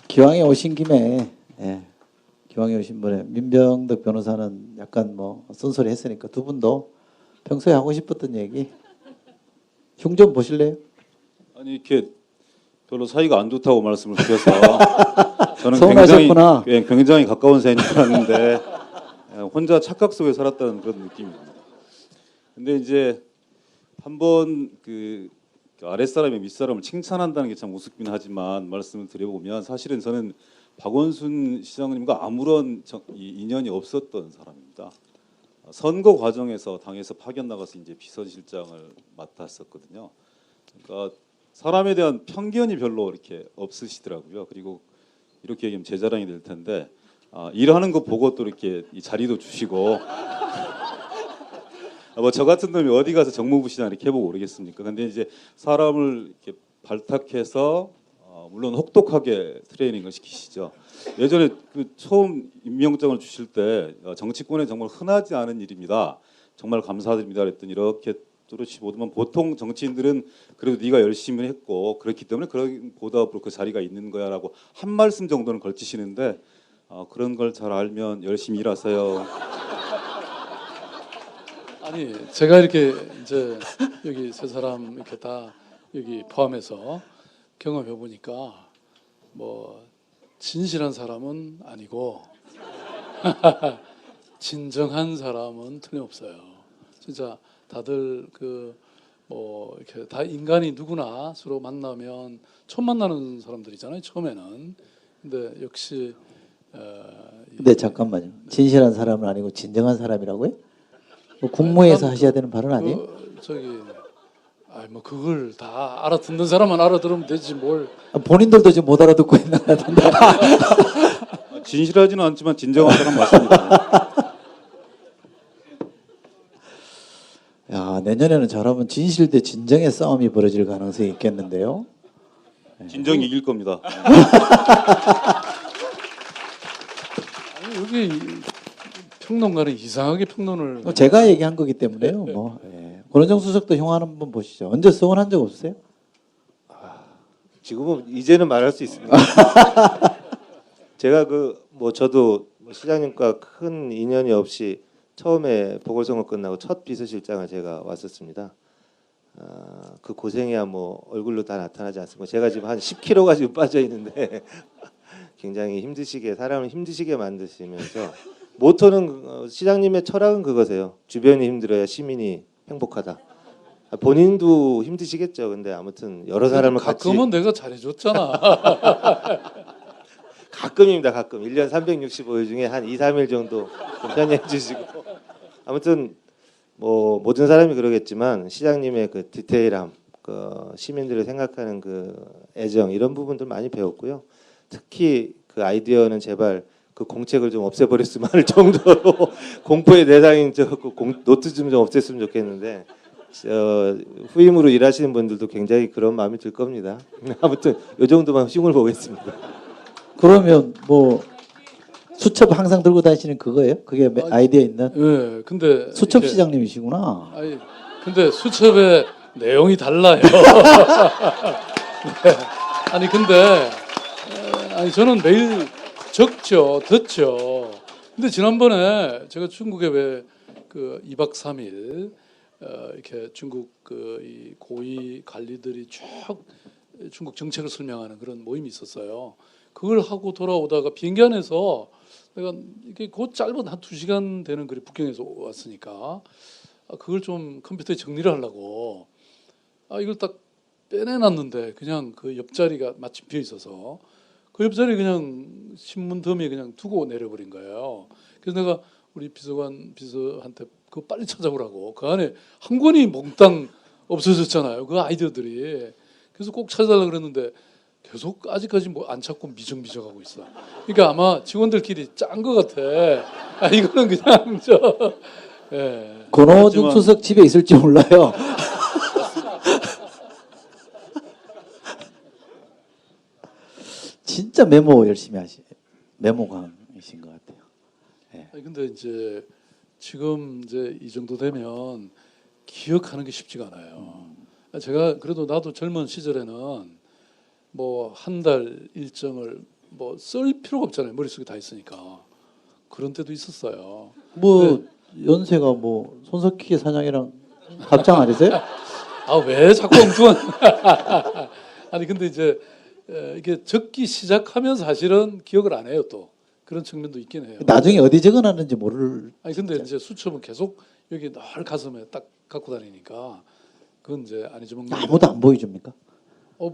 기왕에 오신 김에 기왕에 오신 분의 민병덕 변호사는 약간 쓴소리 했으니까 두 분도 평소에 하고 싶었던 얘기 흉 좀 보실래요? 아니 이렇게 별로 사이가 안 좋다고 말씀을 드려서 저는 굉장히 가까운 사이인 줄 알았는데 혼자 착각 속에 살았다는 그런 느낌입니다. 근데 이제 한번 그 아랫사람이 윗사람을 칭찬한다는 게 참 우습긴 하지만 말씀을 드려보면 사실은 저는 박원순 시장님과 아무런 인연이 없었던 사람입니다. 선거 과정에서 당에서 파견 나가서 이제 비서실장을 맡았었거든요. 그러니까 사람에 대한 편견이 별로 이렇게 없으시더라고요. 그리고 이렇게 얘기하면 제 자랑이 될 텐데 일하는 거 보고 또 이렇게 이 자리도 주시고 저 같은 놈이 어디 가서 정무부 시장 이렇게 해보고 오르겠습니까? 근데 이제 사람을 이렇게 발탁해서 물론 혹독하게 트레이닝을 시키시죠. 예전에 그 처음 임명장을 주실 때 정치권에 정말 흔하지 않은 일입니다. 정말 감사드립니다. 그랬더니 이렇게 뚜렷이 보더만 보통 정치인들은 그래도 네가 열심히 했고 그렇기 때문에 그런 보답으로 그 자리가 있는 거야라고 한 말씀 정도는 걸치시는데 그런 걸 잘 알면 열심히 일하세요. 아니 제가 이렇게 이제 여기 세 사람 이렇게 다 여기 포함해서 경험해 보니까 뭐 진실한 사람은 아니고 진정한 사람은 틀림없어요. 진짜 다들 그 뭐 이렇게 다 인간이 누구나 서로 만나면 처음 만나는 사람들이잖아요. 처음에는. 근데 역시 근데 잠깐만요. 진실한 사람은 아니고 진정한 사람이라고요? 뭐 국무회에서 하셔야 되는 발언 아니에요? 뭐 그걸 다 알아듣는 사람만 알아들으면 되지 뭘. 본인들도 지금 못 알아듣고 있는 것 같은데. 진실하지는 않지만 진정한 사람 맞습니다. 야, 내년에는 잘하면 진실 대 진정의 싸움이 벌어질 가능성이 있겠는데요. 진정이 이길 겁니다. 아니, 여기 평론가는 이상하게 평론을. 제가 얘기한 거기 때문에요. 뭐 권은정 수석도 흉한 한번 보시죠. 언제 서운한 적 없어요? 지금은 이제는 말할 수 있습니다. 제가 저도 시장님과 큰 인연이 없이 처음에 보궐선거 끝나고 첫 비서실장을 제가 왔었습니다. 그 고생이야 뭐 얼굴로 다 나타나지 않습니다. 제가 지금 한 10kg가 지금 빠져 있는데 굉장히 힘드시게 사람을 힘드시게 만드시면서 모토는 시장님의 철학은 그거세요. 주변이 힘들어야 시민이 행복하다. 본인도 힘드시겠죠. 근데 아무튼 여러 사람을 가끔은 내가 잘해줬잖아. 가끔입니다. 가끔 1년 365일 중에 한 2, 3일 정도 좀 편히해 주시고 아무튼 뭐 모든 사람이 그러겠지만 시장님의 그 디테일함, 그 시민들을 생각하는 그 애정 이런 부분들 많이 배웠고요. 특히 그 아이디어는 제발 그 공책을 좀 없애버렸으면 할 정도로 공포의 대상인 노트 좀 없앴으면 좋겠는데 후임으로 일하시는 분들도 굉장히 그런 마음이 들 겁니다. 아무튼 이 정도만 흉을 보겠습니다. 그러면 뭐 수첩 항상 들고 다니시는 그거예요? 그게 아이디어 있는? 네, 근데 수첩 시장님이시구나. 근데 수첩의 내용이 달라요. 네. 아니 근데 저는 매일 적죠, 듣죠. 근데 지난번에 제가 중국에 왜 그 2박 3일 이렇게 중국 이 고위 관리들이 쭉 중국 정책을 설명하는 그런 모임이 있었어요. 그걸 하고 돌아오다가 비행기 안에서 내가 이게 곧 짧은 한 2시간 되는 거리 북경에서 왔으니까 그걸 좀 컴퓨터에 정리를 하려고 이걸 딱 빼내놨는데 그냥 그 옆자리가 마침 비어 있어서 그 옆자리 그냥 신문 더미에 그냥 두고 내려버린 거예요. 그래서 내가 우리 비서한테 그거 빨리 찾아보라고. 그 안에 한 권이 몽땅 없어졌잖아요. 그 아이디어들이. 그래서 꼭 찾아달라고 그랬는데 계속 아직까지 뭐 안 찾고 미적미적하고 있어. 그러니까 아마 직원들끼리 짠 것 같아. 이거는 그냥 예. 권오중 수석 집에 있을지 몰라요. 진짜 메모 열심히 메모광이신 것 같아요. 예. 근데 이제 지금 이제 이 정도 되면 기억하는 게 쉽지가 않아요. 제가 그래도 나도 젊은 시절에는 뭐 한 달 일정을 뭐 쓸 필요가 없잖아요. 머릿속에 다 있으니까. 그런 때도 있었어요. 뭐 연세가 뭐 손석희 사장이랑 합장 아니세요? 왜 자꾸 엉뚱한 아니 근데 이제 이게 적기 시작하면 사실은 기억을 안 해요. 또 그런 측면도 있긴 해요. 나중에 어디 적어놨는지 모를. 근데 이제 수첩은 계속 여기 늘 가슴에 딱 갖고 다니니까 그건 이제 안 잊어먹는. 아무도 안 보여줍니까?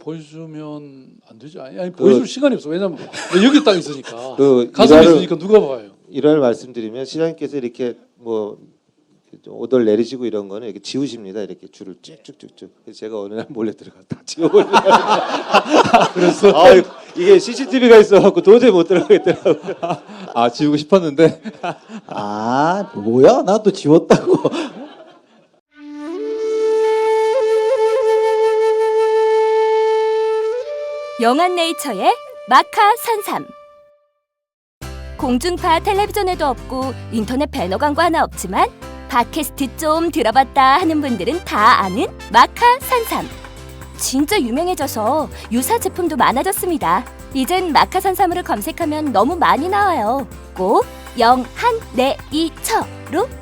보여주면 안 되죠. 아니 보여줄 시간이 없어. 왜냐면 여기 딱 있으니까. 가슴에 있으니까 누가 봐요. 일화를 말씀드리면 시장님께서 이렇게 뭐 오돌 내리시고 이런 거는 이렇게 지우십니다. 이렇게 줄을 쭉쭉쭉쭉. 그래서 제가 어느 날 몰래 들어가 다 지워버리고. 그래서 이게 CCTV가 있어갖고 도저히 못 들어가겠더라고요. 지우고 싶었는데. 뭐야? 나도 지웠다고. 영한네이처의 마카 산삼. 공중파 텔레비전에도 없고 인터넷 배너 광고 하나 없지만 팟캐스트 좀 들어봤다 하는 분들은 다 아는 마카 산삼. 진짜 유명해져서 유사 제품도 많아졌습니다. 이젠 마카 산삼을 검색하면 너무 많이 나와요. 꼭 영한네이처로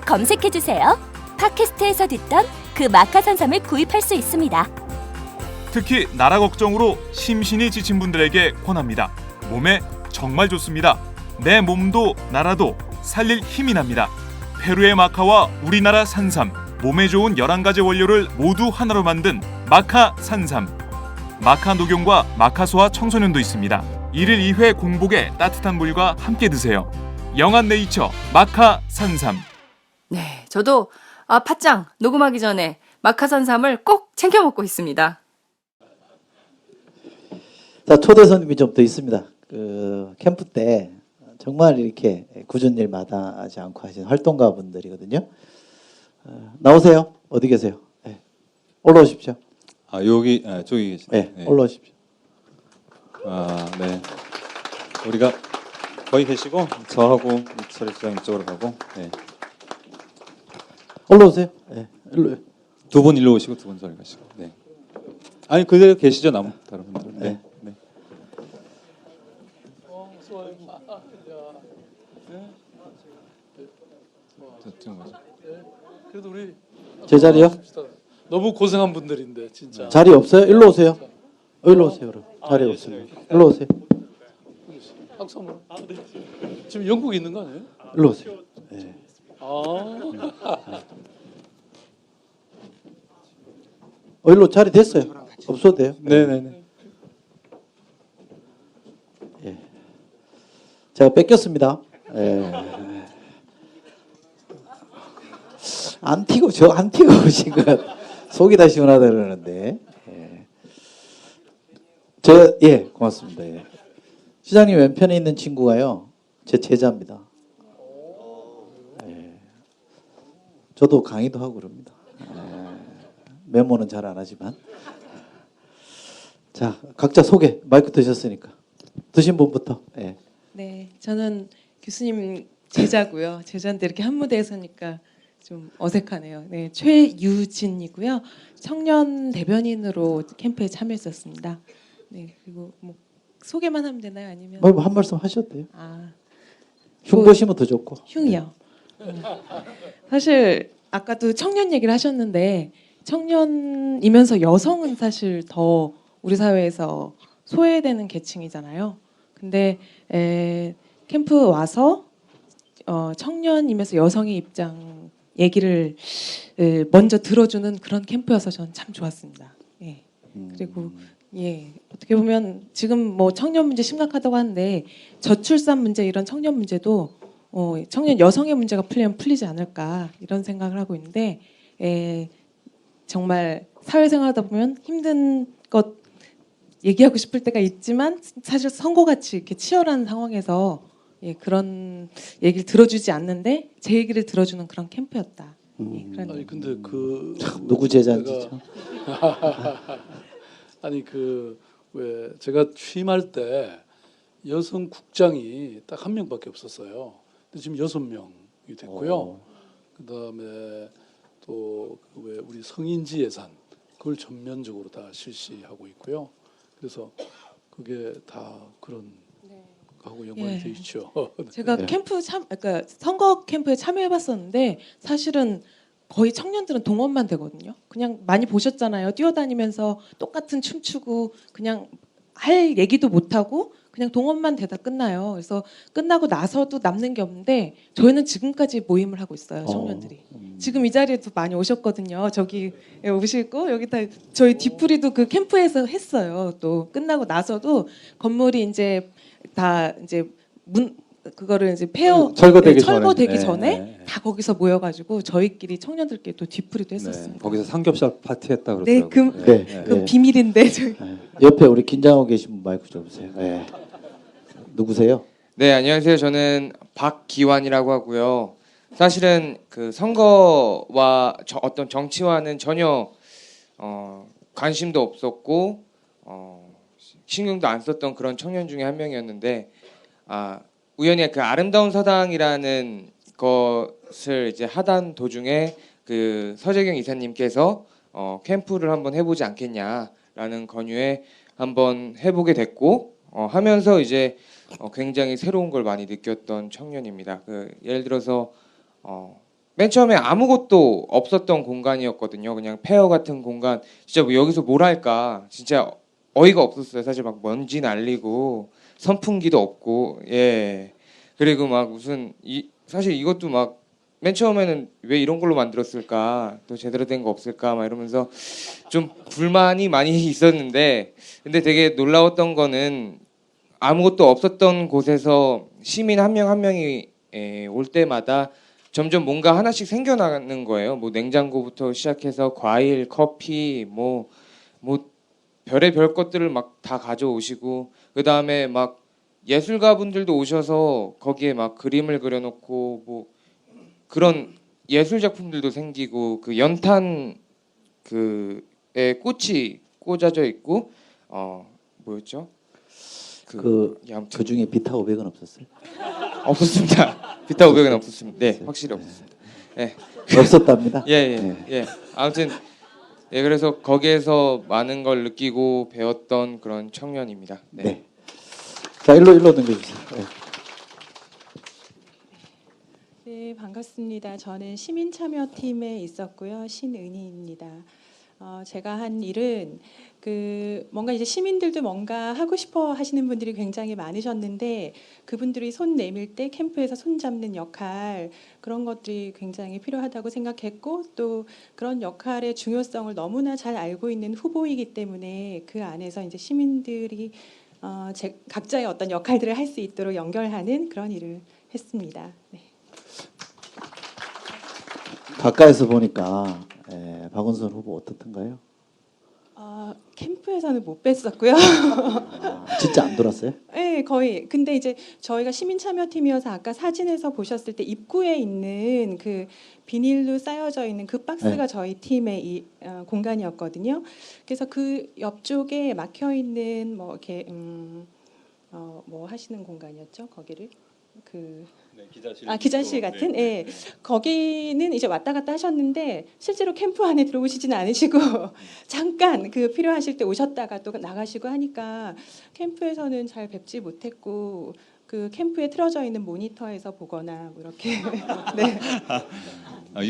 검색해주세요. 팟캐스트에서 듣던 그 마카 산삼을 구입할 수 있습니다. 특히 나라 걱정으로 심신이 지친 분들에게 권합니다. 몸에 정말 좋습니다. 내 몸도 나라도 살릴 힘이 납니다. 페루의 마카와 우리나라 산삼, 몸에 좋은 11가지 원료를 모두 하나로 만든 마카 산삼. 마카 녹용과 마카소와 청소년도 있습니다. 1일 2회 공복에 따뜻한 물과 함께 드세요. 영한네이처 마카 산삼. 네, 저도 팟짱 녹음하기 전에 마카 산삼을 꼭 챙겨 먹고 있습니다. 자, 초대 손님이 좀 더 있습니다. 그 캠프 때 정말 이렇게 굳은 일 마다하지 않고 하신 활동가 분들이거든요. 나오세요. 어디 계세요? 네. 올라오십시오. 아 여기 저기 계시네. 네, 올라오십시오. 아 네. 우리가 거기 계시고 저하고 이철희 시장 이쪽으로 가고. 네. 올라오세요. 네, 일로. 두 분 일로 오시고 두 분 저리 가시고. 네. 아니 그대로 계시죠 다른 분들. 네. 네. 네. 그래도 우리 제 자리요? 너무 고생한 분들인데 진짜. 자리 없어요? 일로 오세요. 일로 오세요. 그럼. 자리 없습니다. 일로 오세요. 박수 한번. 지금 영국 있는 거 아니에요? 일로 오세요. 네. 일로 자리 됐어요. 없어도 돼요. 네네네. 예. 제가 뺏겼습니다. 예. 안 튀고 오신 것 속이 다 시원하다 그러는데. 예, 고맙습니다. 예. 시장님 왼편에 있는 친구가요, 제 제자입니다. 예. 저도 강의도 하고 그럽니다. 메모는 잘 안 하지만. 자, 각자 소개, 마이크 드셨으니까. 드신 분부터. 예. 네, 저는 교수님 제자고요. 제자인데 이렇게 한 무대에 서니까 좀 어색하네요. 네, 최유진이고요. 청년 대변인으로 캠프에 참여했었습니다. 네, 그리고 뭐 소개만 하면 되나요? 아니면 뭐 한 말씀 하셔도 돼요. 아, 흉 보시면 더 좋고. 흉이요. 사실 아까도 청년 얘기를 하셨는데 청년이면서 여성은 사실 더 우리 사회에서 소외되는 계층이잖아요. 근데 캠프 와서 청년이면서 여성의 입장 얘기를 먼저 들어주는 그런 캠프여서 저는 참 좋았습니다. 예. 그리고 예, 어떻게 보면 지금 뭐 청년 문제 심각하다고 하는데 저출산 문제 이런 청년 문제도 청년 여성의 문제가 풀리면 풀리지 않을까 이런 생각을 하고 있는데 정말 사회생활하다 보면 힘든 것 얘기하고 싶을 때가 있지만 사실 선거같이 이렇게 치열한 상황에서 그런 얘기를 들어주지 않는데 제 얘기를 들어주는 그런 캠프였다. 그런 아니 근데 그 누구 제자인지 참. 아니 왜 제가 취임할 때 여성 국장이 딱 한 명밖에 없었어요. 근데 지금 6명이 됐고요. 그다음에 또 왜 우리 성인지 예산 그걸 전면적으로 다 실시하고 있고요. 그래서 그게 다 그런 하고 연관이 돼 있죠. 제가 캠프 그러니까 선거 캠프에 참여해봤었는데 사실은 거의 청년들은 동원만 되거든요. 그냥 많이 보셨잖아요. 뛰어다니면서 똑같은 춤추고 그냥 할 얘기도 못하고 그냥 동원만 되다 끝나요. 그래서 끝나고 나서도 남는 게 없는데 저희는 지금까지 모임을 하고 있어요. 청년들이. 지금 이 자리에도 많이 오셨거든요. 저기 오시고 여기 다 저희 뒤풀이도 그 캠프에서 했어요. 또 끝나고 나서도 건물이 이제 다 이제 그거를 이제 철거되기 전에 다 거기서 모여가지고 저희끼리 청년들끼리 또 뒤풀이도 했었습니다. 네, 거기서 삼겹살 파티했다 그러더라고요. 그 비밀인데 저희. 옆에 우리 긴장하고 계신 분 마이크 좀 주세요. 네. 누구세요? 네, 안녕하세요. 저는 박기환이라고 하고요. 사실은 그 선거와 어떤 정치와는 전혀 관심도 없었고 신경도 안 썼던 그런 청년 중에 한 명이었는데 우연히 그 아름다운 사당이라는 것을 이제 하던 도중에 그 서재경 이사님께서 캠프를 한번 해보지 않겠냐라는 건유에 한번 해보게 됐고 하면서 이제 굉장히 새로운 걸 많이 느꼈던 청년입니다. 예를 들어서 맨 처음에 아무것도 없었던 공간이었거든요. 그냥 폐허 같은 공간. 진짜 뭐 여기서 뭘 할까? 진짜 어이가 없었어요. 사실 막 먼지 날리고 선풍기도 없고, 예. 그리고 막 무슨 사실 이것도 막 맨 처음에는 왜 이런 걸로 만들었을까? 또 제대로 된 거 없을까? 막 이러면서 좀 불만이 많이 있었는데, 근데 되게 놀라웠던 거는 아무것도 없었던 곳에서 시민 한 명 한 명이 올 때마다 점점 뭔가 하나씩 생겨나는 거예요. 뭐 냉장고부터 시작해서 과일, 커피, 뭐 별의별 것들을 막 다 가져오시고, 그 다음에 막 예술가 분들도 오셔서 거기에 막 그림을 그려놓고 뭐 그런 예술 작품들도 생기고, 그 연탄 그에 꽃이 꽂아져 있고, 뭐였죠? 그 중에 비타 500은 없었어요? 없었습니다. 비타 500은 없었습니다. 네, 확실히 없었습니다. 네. 없었답니다. 예. 아무튼 예, 그래서 거기에서 많은 걸 느끼고 배웠던 그런 청년입니다. 네. 자, 일로 넘겨주세요. 네, 반갑습니다. 저는 시민참여팀에 있었고요. 신은희입니다. 제가 한 일은 뭔가 이제 시민들도 뭔가 하고 싶어 하시는 분들이 굉장히 많으셨는데, 그분들이 손 내밀 때 캠프에서 손 잡는 역할, 그런 것들이 굉장히 필요하다고 생각했고, 또 그런 역할의 중요성을 너무나 잘 알고 있는 후보이기 때문에 그 안에서 이제 시민들이 각자의 어떤 역할들을 할 수 있도록 연결하는 그런 일을 했습니다. 네. 가까이서 보니까 박원순 후보 어떻던가요? 캠프에서는 못 뵀었고요. 진짜 안 돌았어요? 네, 거의. 근데 이제 저희가 시민참여팀이어서 아까 사진에서 보셨을 때 입구에 있는 그 비닐로 쌓여져 있는 그 박스가 저희 팀의 공간이었거든요. 그래서 그 옆쪽에 막혀 있는 뭐 이렇게 뭐 하시는 공간이었죠? 거기를 기자실 같은. 네. 거기는 이제 왔다 갔다 하셨는데 실제로 캠프 안에 들어오시지는 않으시고 잠깐 필요하실 때 오셨다가 또 나가시고 하니까 캠프에서는 잘 뵙지 못했고, 그 캠프에 틀어져 있는 모니터에서 보거나 뭐 이렇게. 네.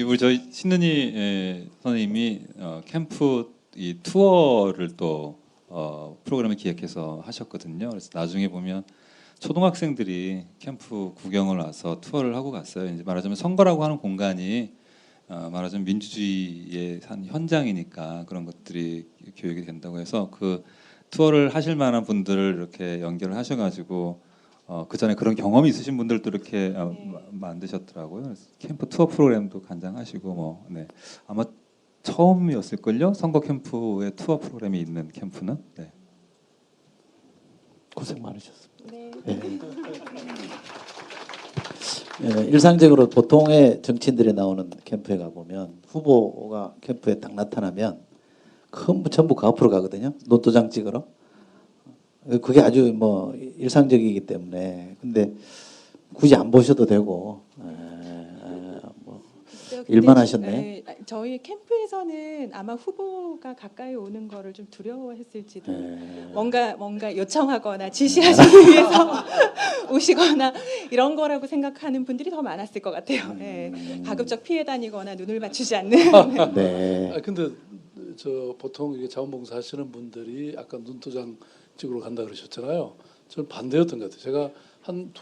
우리 저희 신은희 선생님이 캠프 이 투어를 또 프로그램을 기획해서 하셨거든요. 그래서 나중에 보면 초등학생들이 캠프 구경을 와서 투어를 하고 갔어요. 이제 말하자면 선거라고 하는 공간이 말하자면 민주주의의 한 현장이니까 그런 것들이 교육이 된다고 해서 그 투어를 하실 만한 분들을 이렇게 연결을 하셔가지고 그 전에 그런 경험이 있으신 분들도 이렇게 만드셨더라고요. 그래서 캠프 투어 프로그램도 관장하시고 아마 처음이었을걸요. 선거 캠프의 투어 프로그램이 있는 캠프는. 네. 고생 많으셨습니다. 일상적으로 보통의 정치인들이 나오는 캠프에 가보면 후보가 캠프에 딱 나타나면 전부 그 앞으로 가거든요. 노트장 찍으러. 그게 아주 뭐 일상적이기 때문에. 근데 굳이 안 보셔도 되고 일만 하셨네. 저희 캠프에서는 아마 후보가 가까이 오는 거를 좀 두려워했을지도. 뭔가 요청하거나 지시하시기 위해서 오시거나 이런 거라고 생각하는 분들이 더 많았을 것 같아요. 네. 가급적 피해 다니거나 눈을 맞추지 않는. 네. 근데 보통 이게 자원봉사 하시는 분들이 아까 눈도장 찍으러 간다 그러셨잖아요. 저는 반대였던 것 같아요. 제가 한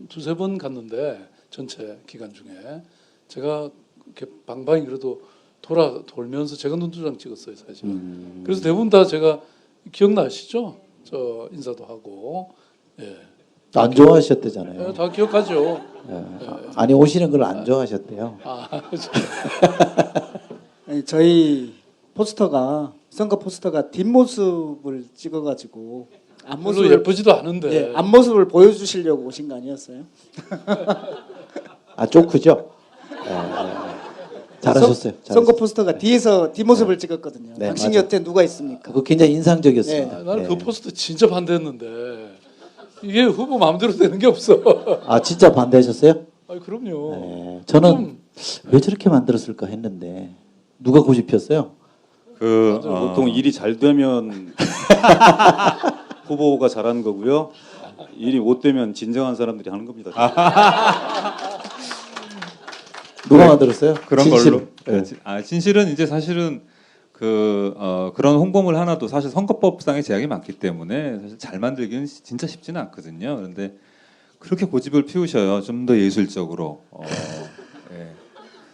두세 번 갔는데 전체 기간 중에 제가 이렇게 방방이 그래도 돌면서 제가 눈도장 찍었어요, 사실. 그래서 대부분 다 제가 기억나시죠? 저 인사도 하고. 예. 안 좋아하셨대잖아요. 예, 다 기억하죠. 아니 오시는 걸 안 좋아하셨대요. 저희 선거 포스터가 뒷모습을 찍어가지고 별로 예쁘지도 않은데. 앞모습을 보여주시려고 오신 거 아니었어요? 쪼크죠? 잘하셨어요. 선거 포스터가 뒤에서 뒷모습을 찍었거든요. 네, 당신 맞아요. 곁에 누가 있습니까? 그거 굉장히 인상적이었습니다. 네. 나는 그 포스터 진짜 반대했는데 이게 후보 마음대로 되는 게 없어. 아 진짜 반대하셨어요? 아 그럼요. 네, 저는 왜 저렇게 만들었을까 했는데 누가 고집 폈어요? 보통 일이 잘 되면 후보가 잘하는 거고요. 일이 못 되면 진정한 사람들이 하는 겁니다. 누가 만들었어요? 그런 진실은? 걸로. 네. 진실은 이제 사실은 그런 홍보물 하나도 사실 선거법상의 제약이 많기 때문에 사실 잘 만들기는 진짜 쉽지는 않거든요. 그런데 그렇게 고집을 피우셔요. 좀 더 예술적으로. 예.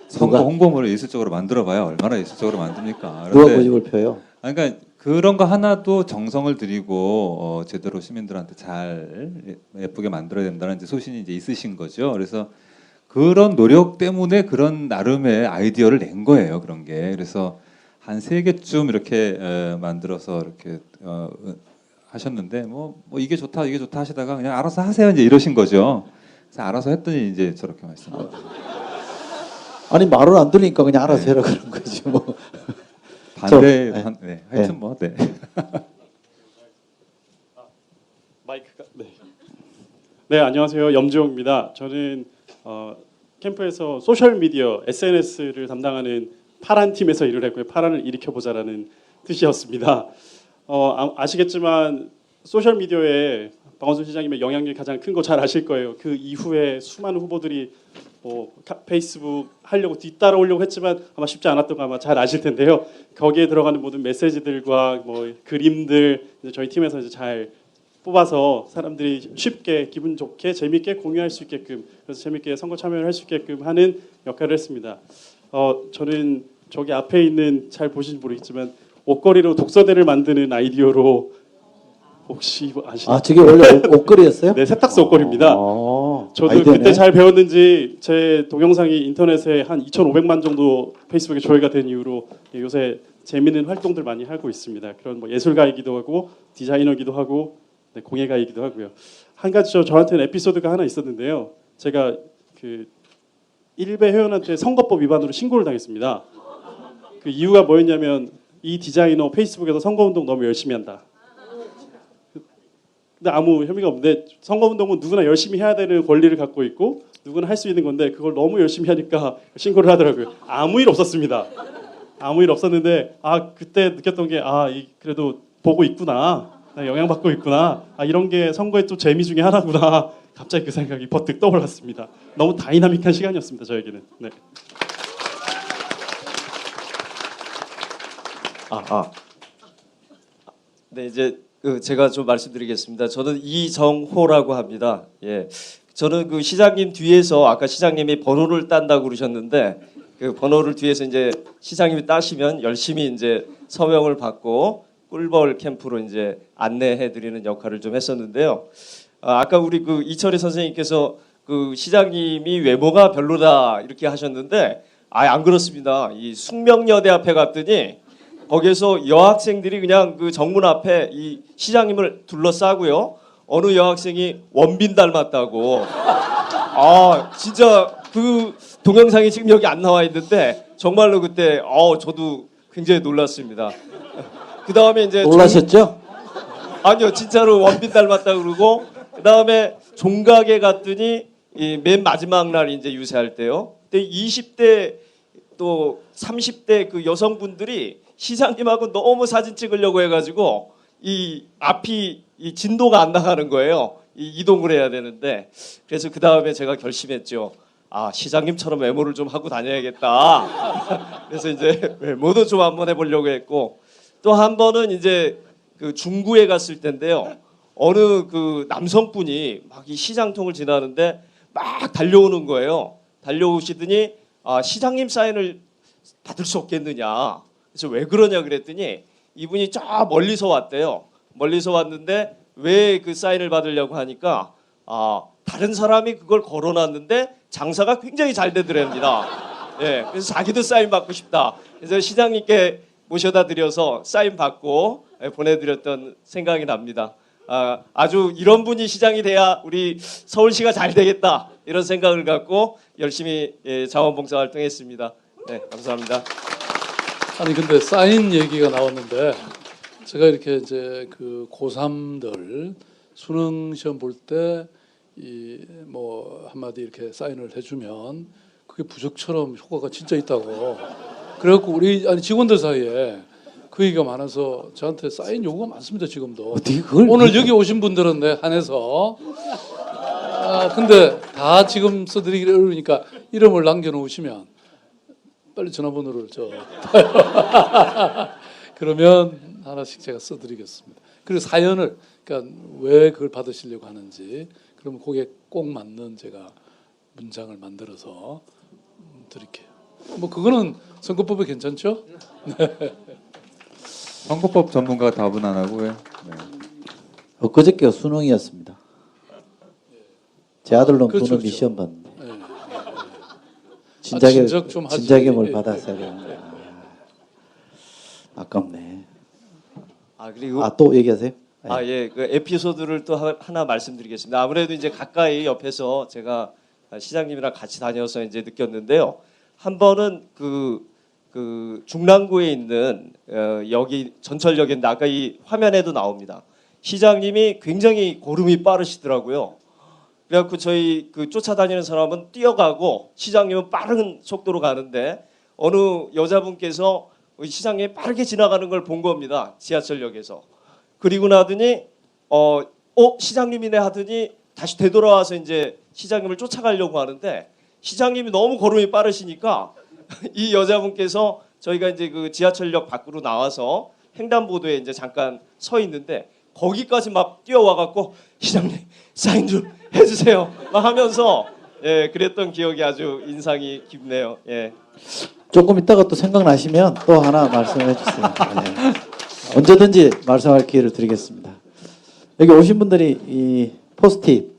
선거 홍보물을 예술적으로 만들어봐야 얼마나 예술적으로 만듭니까? 누가 고집을 펴요? 그러니까 그런 거 하나도 정성을 들이고 제대로 시민들한테 잘 예쁘게 만들어야 된다는 이제 소신이 이제 있으신 거죠. 그래서 그런 노력 때문에 그런 나름의 아이디어를 낸 거예요. 그런 게. 그래서 한 3개쯤 이렇게 만들어서 이렇게 하셨는데 뭐 이게 좋다 하시다가 그냥 알아서 하세요 이제 이러신 거죠. 그래서 알아서 했더니 이제 저렇게 말씀하셨어요. 아니 말을 안 들으니까 그냥 알아서 해라 그런 거지 뭐. 네. 하여튼 뭐 네. 마이크가 네 안녕하세요 염주영입니다. 저는 캠프에서 소셜 미디어 SNS를 담당하는 파란 팀에서 일을 했고요. 파란을 일으켜보자라는 뜻이었습니다. 아시겠지만 소셜 미디어에 박원순 시장님의 영향력이 가장 큰 거 잘 아실 거예요. 그 이후에 수많은 후보들이 페이스북 하려고 뒤따라오려고 했지만 아마 쉽지 않았던 거 아마 잘 아실 텐데요. 거기에 들어가는 모든 메시지들과 그림들 이제 저희 팀에서 이제 잘 뽑아서 사람들이 쉽게 기분 좋게 재밌게 공유할 수 있게끔 그래서 재밌게 선거 참여를 할 수 있게끔 하는 역할을 했습니다. 저는 저기 앞에 있는 잘 보시는지 모르겠지만 옷걸이로 독서대를 만드는 아이디어로 혹시 아시나요? 아 저게 원래 옷걸이였어요? 네, 세탁소 옷걸이입니다. 저도 아이디어네. 그때 잘 배웠는지 제 동영상이 인터넷에 한 2,500만 정도 페이스북에 조회가 된 이후로 요새 재미있는 활동들 많이 하고 있습니다. 그런 예술가이기도 하고 디자이너기도 하고 공예가이기도 하고요. 한 가지 저한테는 에피소드가 하나 있었는데요. 제가 그 일베 회원한테 선거법 위반으로 신고를 당했습니다. 그 이유가 뭐였냐면 이 디자이너 페이스북에서 선거운동 너무 열심히 한다. 근데 아무 혐의가 없는데 선거운동은 누구나 열심히 해야 되는 권리를 갖고 있고 누구나 할 수 있는 건데 그걸 너무 열심히 하니까 신고를 하더라고요. 아무 일 없었습니다. 아무 일 없었는데 그때 느꼈던 게 그래도 보고 있구나. 영향받고 있구나. 이런 게 선거의 또 재미 중에 하나구나. 갑자기 그 생각이 버뜩 떠올랐습니다. 너무 다이나믹한 시간이었습니다. 저에게는. 네. 네, 이제 제가 좀 말씀드리겠습니다. 저는 이정호라고 합니다. 예. 저는 그 시장님 뒤에서 아까 시장님이 번호를 딴다고 그러셨는데 그 번호를 뒤에서 이제 시장님이 따시면 열심히 이제 서명을 받고 꿀벌 캠프로 이제 안내해 드리는 역할을 좀 했었는데요. 아까 우리 그 이철희 선생님께서 그 시장님이 외모가 별로다 이렇게 하셨는데 안 그렇습니다. 이 숙명여대 앞에 갔더니 거기에서 여학생들이 그냥 그 정문 앞에 이 시장님을 둘러싸고요. 어느 여학생이 원빈 닮았다고. 진짜 그 동영상이 지금 여기 안 나와 있는데 정말로 그때 저도 굉장히 놀랐습니다. 그 다음에 이제 놀라셨죠? 아니요, 진짜로 원빈 닮았다 그러고 그 다음에 종각에 갔더니 맨 마지막 날 이제 유세할 때요. 근데 20대 또 30대 그 여성분들이 시장님하고 너무 사진 찍으려고 해가지고 이 앞이 이 진도가 안 나가는 거예요. 이동을 해야 되는데 그래서 그 다음에 제가 결심했죠. 시장님처럼 외모를 좀 하고 다녀야겠다. 그래서 이제 외모도 좀 한번 해보려고 했고 또 한 번은 이제 그 중구에 갔을 텐데요. 어느 그 남성분이 막 이 시장통을 지나는데 막 달려오는 거예요. 달려오시더니 시장님 사인을 받을 수 없겠느냐. 그래서 왜 그러냐 그랬더니 이분이 저 멀리서 왔대요. 멀리서 왔는데 왜 그 사인을 받으려고 하니까 다른 사람이 그걸 걸어놨는데 장사가 굉장히 잘 되더랍니다. 예, 그래서 자기도 사인 받고 싶다. 그래서 시장님께 모셔다 드려서 사인 받고 보내드렸던 생각이 납니다. 아주 이런 분이 시장이 돼야 우리 서울시가 잘 되겠다 이런 생각을 갖고 열심히 자원봉사 활동했습니다. 네, 감사합니다. 아니 근데 사인 얘기가 나왔는데 제가 이렇게 이제 그 고3들 수능 시험 볼 때 이 뭐 한마디 이렇게 사인을 해주면 그게 부적처럼 효과가 진짜 있다고. 그래갖고 우리 아니 직원들 사이에 그 얘기가 많아서 저한테 사인 요구가 많습니다 지금도. 오늘 여기 오신 분들은 내 한해서. 근데 다 지금 써드리기 어려우니까 이름을 남겨놓으시면 빨리 전화번호를 그러면 하나씩 제가 써드리겠습니다. 그리고 사연을 그러니까 왜 그걸 받으시려고 하는지 그러면 거기에 꼭 맞는 제가 문장을 만들어서 드릴게요. 뭐 그거는 선거법에 괜찮죠? 네. 선거법 전문가 답은 안 하고요. 네. 엊그저께가 수능이었습니다. 제 아들로 그렇죠, 부놈이 시험 봤는데 진작 좀 하지. 진작에 받았어야 되는데 아깝네. 그리고 또 얘기하세요? 예, 그 에피소드를 또 하나 말씀드리겠습니다. 아무래도 이제 가까이 옆에서 제가 시장님이랑 같이 다녀서 이제 느꼈는데요. 한 번은 그 중랑구에 있는 여기 전철역인데 아까 이 화면에도 나옵니다. 시장님이 굉장히 걸음이 빠르시더라고요. 그래갖고 저희 그 쫓아다니는 사람은 뛰어가고 시장님은 빠른 속도로 가는데 어느 여자분께서 시장님이 빠르게 지나가는 걸 본 겁니다. 지하철역에서. 그리고 나더니 시장님이네 하더니 다시 되돌아와서 이제 시장님을 쫓아가려고 하는데 시장님이 너무 걸음이 빠르시니까 이 여자분께서 저희가 이제 그 지하철역 밖으로 나와서 횡단보도에 이제 잠깐 서 있는데 거기까지 막 뛰어와 갖고 시장님 사인 좀 해주세요 막 하면서 예 그랬던 기억이 아주 인상이 깊네요. 예. 조금 있다가 또 생각나시면 또 하나 말씀해 주세요. 네. 언제든지 말씀할 기회를 드리겠습니다. 여기 오신 분들이 이 포스트잇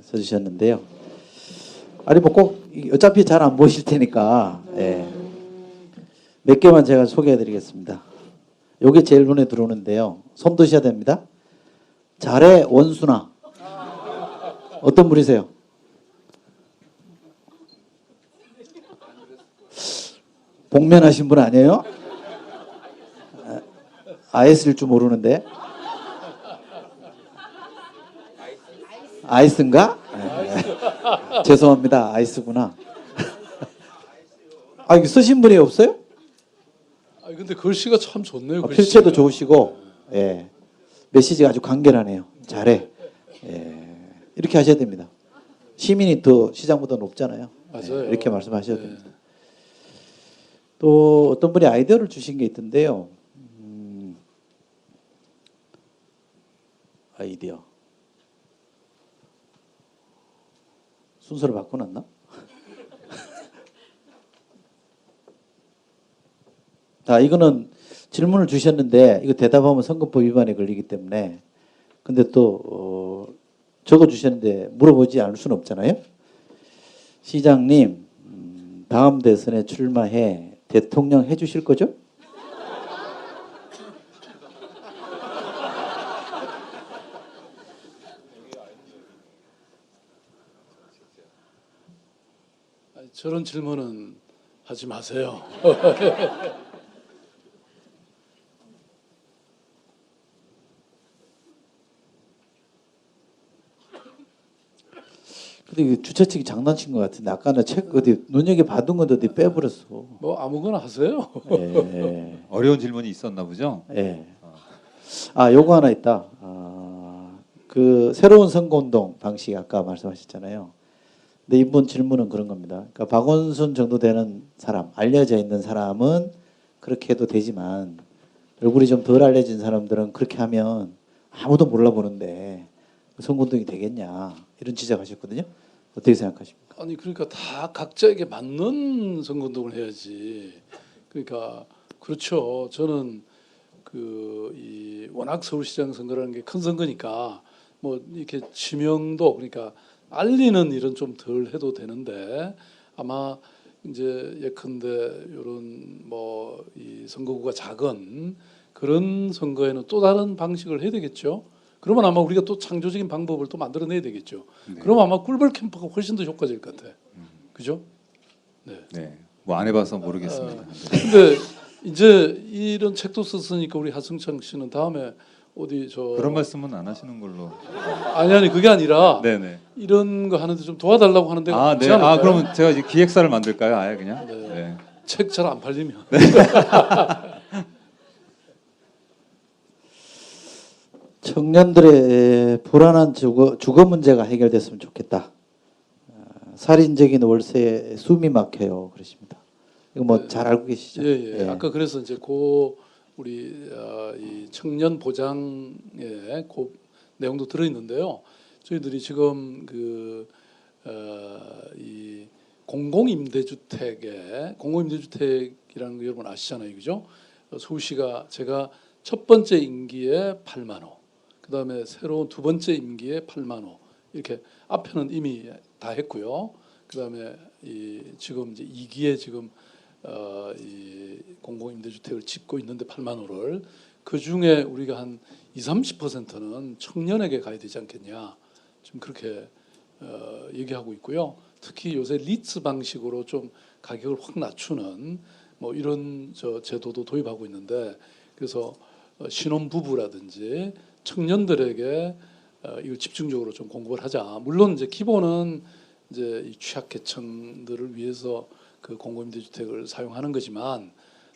써주셨는데요. 아니 뭐 꼭 어차피 잘 안 보실 테니까 몇 개만 제가 소개해드리겠습니다. 요게 제일 눈에 들어오는데요. 손 드셔야 됩니다. 잘해 원순아. 어떤 분이세요? 복면하신 분 아니에요? 아이스일 줄 모르는데. 아이스인가? 네. 죄송합니다. 아이스구나. 이거 쓰신 분이 없어요? 근데 글씨가 참 좋네요. 필체도 좋으시고, 메시지가 아주 간결하네요. 잘해. 이렇게 하셔야 됩니다. 시민이 더 시장보다 높잖아요. 맞아요. 이렇게 말씀하셔야 됩니다. 또 어떤 분이 아이디어를 주신 게 있던데요. 아이디어. 순서를 바꿔놨나? 자, 이거는 질문을 주셨는데 이거 대답하면 선거법 위반에 걸리기 때문에 근데 또 적어주셨는데 물어보지 않을 수는 없잖아요. 시장님 다음 대선에 출마해 대통령 해주실 거죠? 저런 질문은 하지 마세요. 근데 이거 주최 측이 장난친 것 같은데 아까는 책 어디 눈여겨 받은 건데 어디 빼버렸어. 뭐 아무거나 하세요. 어려운 질문이 있었나 보죠? 요거 하나 있다. 그 새로운 선거운동 방식 아까 말씀하셨잖아요. 근데 이분 질문은 그런 겁니다. 그러니까 박원순 정도 되는 사람, 알려져 있는 사람은 그렇게 해도 되지만 얼굴이 좀 덜 알려진 사람들은 그렇게 하면 아무도 몰라보는데 선거운동이 되겠냐 이런 지적하셨거든요. 어떻게 생각하십니까? 아니 그러니까 다 각자에게 맞는 선거운동을 해야지. 그러니까 그렇죠. 저는 워낙 서울시장 선거라는 게 큰 선거니까 뭐 이렇게 지명도 그러니까 알리는 일은 좀 덜 해도 되는데 아마 이제 예컨대 이런 뭐 이 선거구가 작은 그런 선거에는 또 다른 방식을 해야 되겠죠. 그러면 아마 우리가 또 창조적인 방법을 또 만들어내야 되겠죠. 그럼 아마 꿀벌 캠프가 훨씬 더 효과적일 것 같아. 그죠? 네. 뭐 안 해봐서 모르겠습니다. 근데 이제 이런 책도 썼으니까 우리 하승창 씨는 다음에 어디 저 그런 말씀은 안 하시는 걸로. 아니 그게 아니라 네네. 이런 거 하는데 좀 도와달라고 하는데 아, 네. 아, 그러면 제가 이제 기획사를 만들까요? 아예 그냥? 네. 네. 책 잘 안 팔리면. 네. 청년들의 불안한 주거 문제가 해결됐으면 좋겠다. 살인적인 월세에 숨이 막혀요. 그러십니다. 이거 뭐 잘 알고 계시죠? 예. 아까 그래서 이제 우리 이 청년 보장의 그 내용도 들어 있는데요. 저희들이 지금 이 공공임대주택이라는 거 여러분 아시잖아요, 그죠? 서울시가 제가 첫 번째 임기에 8만 호, 그 다음에 새로운 두 번째 임기에 8만 호 이렇게 앞에는 이미 다 했고요. 그 다음에 지금 이제 2기에 지금 이 공공임대주택을 짓고 있는데 8만 호를 그 중에 우리가 한 20-30%는 청년에게 가야 되지 않겠냐 좀 그렇게 얘기하고 있고요. 특히 요새 리츠 방식으로 좀 가격을 확 낮추는 뭐 이런 제도도 도입하고 있는데 그래서 신혼부부라든지 청년들에게 이걸 집중적으로 좀 공급을 하자. 물론 이제 기본은 이제 이 취약계층들을 위해서 그 공공임대주택을 사용하는 거지만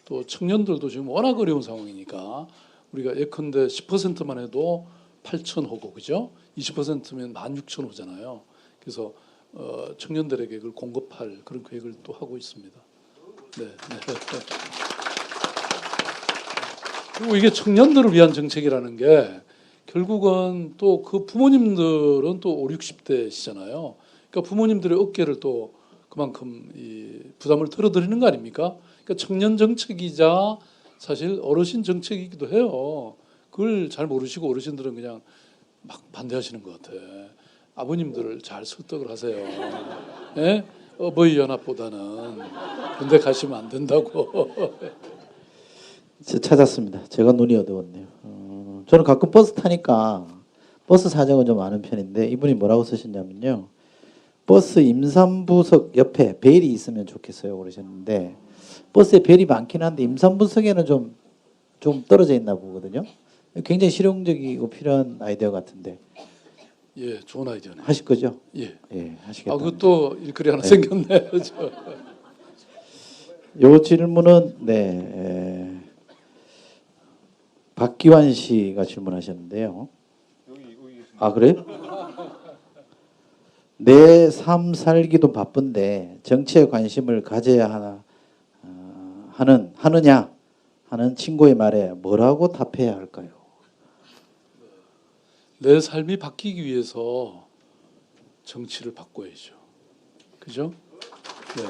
또 청년들도 지금 워낙 어려운 상황이니까 우리가 예컨대 10%만 해도 8,000호고 그죠? 20%면 16,000호잖아요. 그래서 청년들에게 그걸 공급할 그런 계획을 또 하고 있습니다. 네. 그리고 이게 청년들을 위한 정책이라는 게 결국은 또 그 부모님들은 또 5, 60대시잖아요. 그러니까 부모님들의 어깨를 또 그만큼 이 부담을 덜어드리는 거 아닙니까? 그러니까 청년 정책이자 사실 어르신 정책이기도 해요. 그걸 잘 모르시고 어르신들은 그냥 막 반대하시는 것 같아. 아버님들을 잘 설득을 하세요. 예? 어버이 연합보다는 군대 가시면 안 된다고. 찾았습니다. 제가 눈이 어두웠네요. 저는 가끔 버스 타니까 버스 사정은 좀 아는 편인데 이분이 뭐라고 쓰셨냐면요. 버스 임산부석 옆에 벨이 있으면 좋겠어요 그러셨는데 버스에 벨이 많긴 한데 임산부석에는 좀 떨어져 있나 보거든요. 굉장히 실용적이고 필요한 아이디어 같은데. 예, 좋은 아이디어네. 하실 거죠? 예, 하시겠다. 그것도 일거리 하나 생겼네요. 요 질문은 박기환 씨가 질문하셨는데요. 아 그래요? 내 삶 살기도 바쁜데 정치에 관심을 가져야 하느냐 하는 친구의 말에 뭐라고 답해야 할까요? 내 삶이 바뀌기 위해서 정치를 바꿔야죠. 그죠? 네.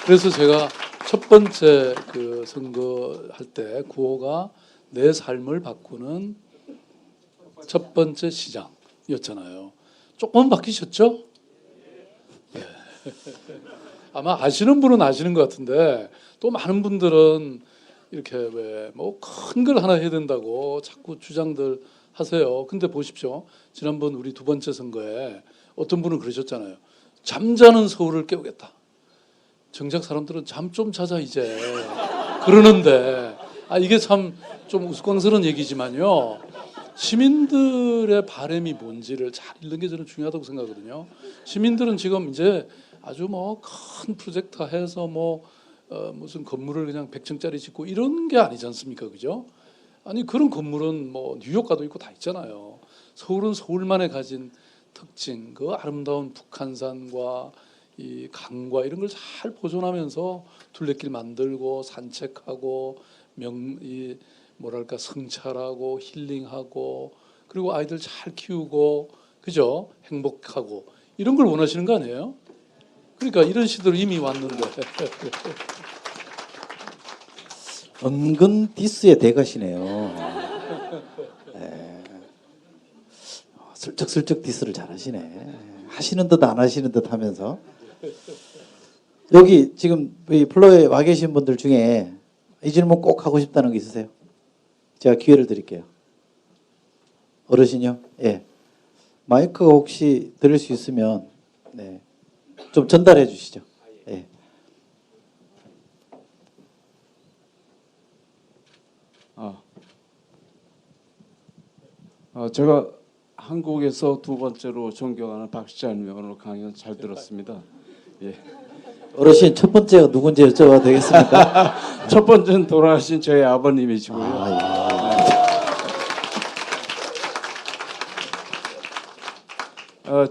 그래서 제가 첫 번째 그 선거할 때 구호가 내 삶을 바꾸는 첫 번째 시장이었잖아요. 조금 바뀌셨죠? 네. 아마 아시는 분은 아시는 것 같은데 또 많은 분들은 이렇게 왜 뭐 큰 걸 하나 해야 된다고 자꾸 주장들 하세요. 근데 보십시오. 지난번 우리 두 번째 선거에 어떤 분은 그러셨잖아요. 잠자는 서울을 깨우겠다. 정작 사람들은 잠 좀 자자 이제 그러는데 이게 참 좀 우스꽝스러운 얘기지만요. 시민들의 바람이 뭔지를 잘 읽는 게 저는 중요하다고 생각하거든요. 시민들은 지금 이제 아주 뭐 큰 프로젝트 해서 무슨 건물을 그냥 100층짜리 짓고 이런 게 아니지 않습니까? 그죠? 아니 그런 건물은 뭐 뉴욕 가도 있고 다 있잖아요. 서울은 서울만에 가진 특징, 그 아름다운 북한산과 이 강과 이런 걸 잘 보존하면서 둘레길 만들고 산책하고 성찰하고 힐링하고 그리고 아이들 잘 키우고 그죠? 행복하고 이런 걸 원하시는 거 아니에요? 그러니까 이런 시대로 이미 왔는데 은근 디스의 대가시네요. 슬쩍슬쩍 디스를 잘하시네. 하시는 듯 안 하시는 듯 하면서 여기 지금 이 플로어에 와 계신 분들 중에 이 질문 꼭 하고 싶다는 거 있으세요? 제가 기회를 드릴게요. 어르신요? 예. 마이크가 혹시 들을 수 있으면 좀 전달해 주시죠. 예. 제가 한국에서 두 번째로 존경하는 박 시장님 오늘 강연 잘 들었습니다. 예. 어르신 첫 번째가 누군지 여쭤봐도 되겠습니까? 첫 번째는 돌아가신 저희 아버님이시고요.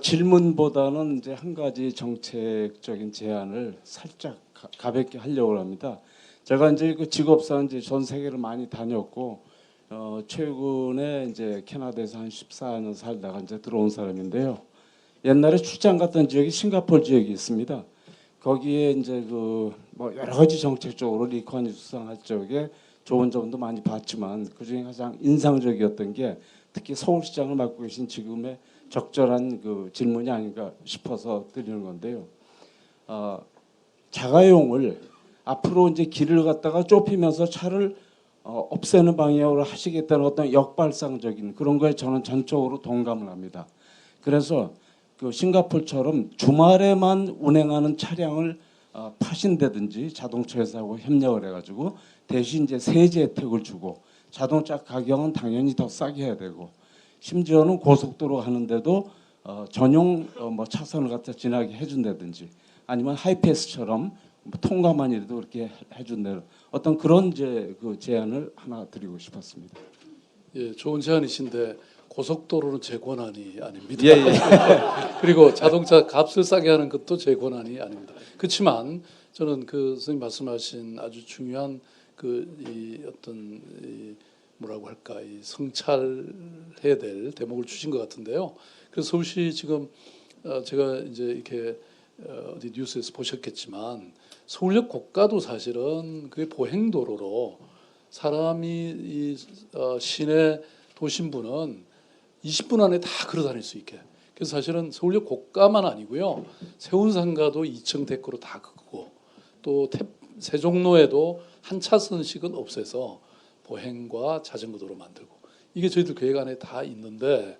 질문보다는 이제 한 가지 정책적인 제안을 살짝 가볍게 하려고 합니다. 제가 이제 그 직업상 이제 전 세계를 많이 다녔고 최근에 이제 캐나다에서 한 14년 살다가 이제 들어온 사람인데요. 옛날에 출장 갔던 지역이 싱가포르 지역이 있습니다. 거기에 이제 그 뭐 여러 가지 정책적으로 리ኳ니 수상할 적에 좋은 점도 많이 봤지만 그중에 가장 인상적이었던 게 특히 서울시장을 맡고 계신 지금의 적절한 그 질문이 아닌가 싶어서 드리는 건데요. 자가용을 앞으로 이제 길을 갖다가 좁히면서 차를 없애는 방향으로 하시겠다는 어떤 역발상적인 그런 거에 저는 전적으로 동감을 합니다. 그래서 그 싱가포르처럼 주말에만 운행하는 차량을 파신다든지 자동차 회사하고 협력을 해가지고 대신 이제 세제 혜택을 주고 자동차 가격은 당연히 더 싸게 해야 되고 심지어는 고속도로 가는데도 전용 뭐 차선을 갖다 지나게 해준다든지 아니면 하이패스처럼 뭐 통과만이라도 그렇게 해준다는 어떤 그런 이제 그 제안을 하나 드리고 싶었습니다. 예, 좋은 제안이신데 고속도로는 제 권한이 아닙니다. 예, 예. 그리고 자동차 값을 싸게 하는 것도 제 권한이 아닙니다. 그렇지만 저는 그 선생님 말씀하신 아주 중요한 이 어떤 뭐라고 할까 이 성찰해야 될 대목을 주신 것 같은데요. 그래서 서울시 지금 제가 이제 이렇게 어디 뉴스에서 보셨겠지만 서울역 고가도 사실은 그게 보행도로로 사람이 이 시내 도심부는 20분 안에 다 걸어 다닐 수 있게. 그래서 사실은 서울역 고가만 아니고요. 세운상가도 2층 데크로 다 긋고 또 세종로에도 한 차선씩은 없애서 보행과 자전거 도로 만들고 이게 저희들 계획 안에 다 있는데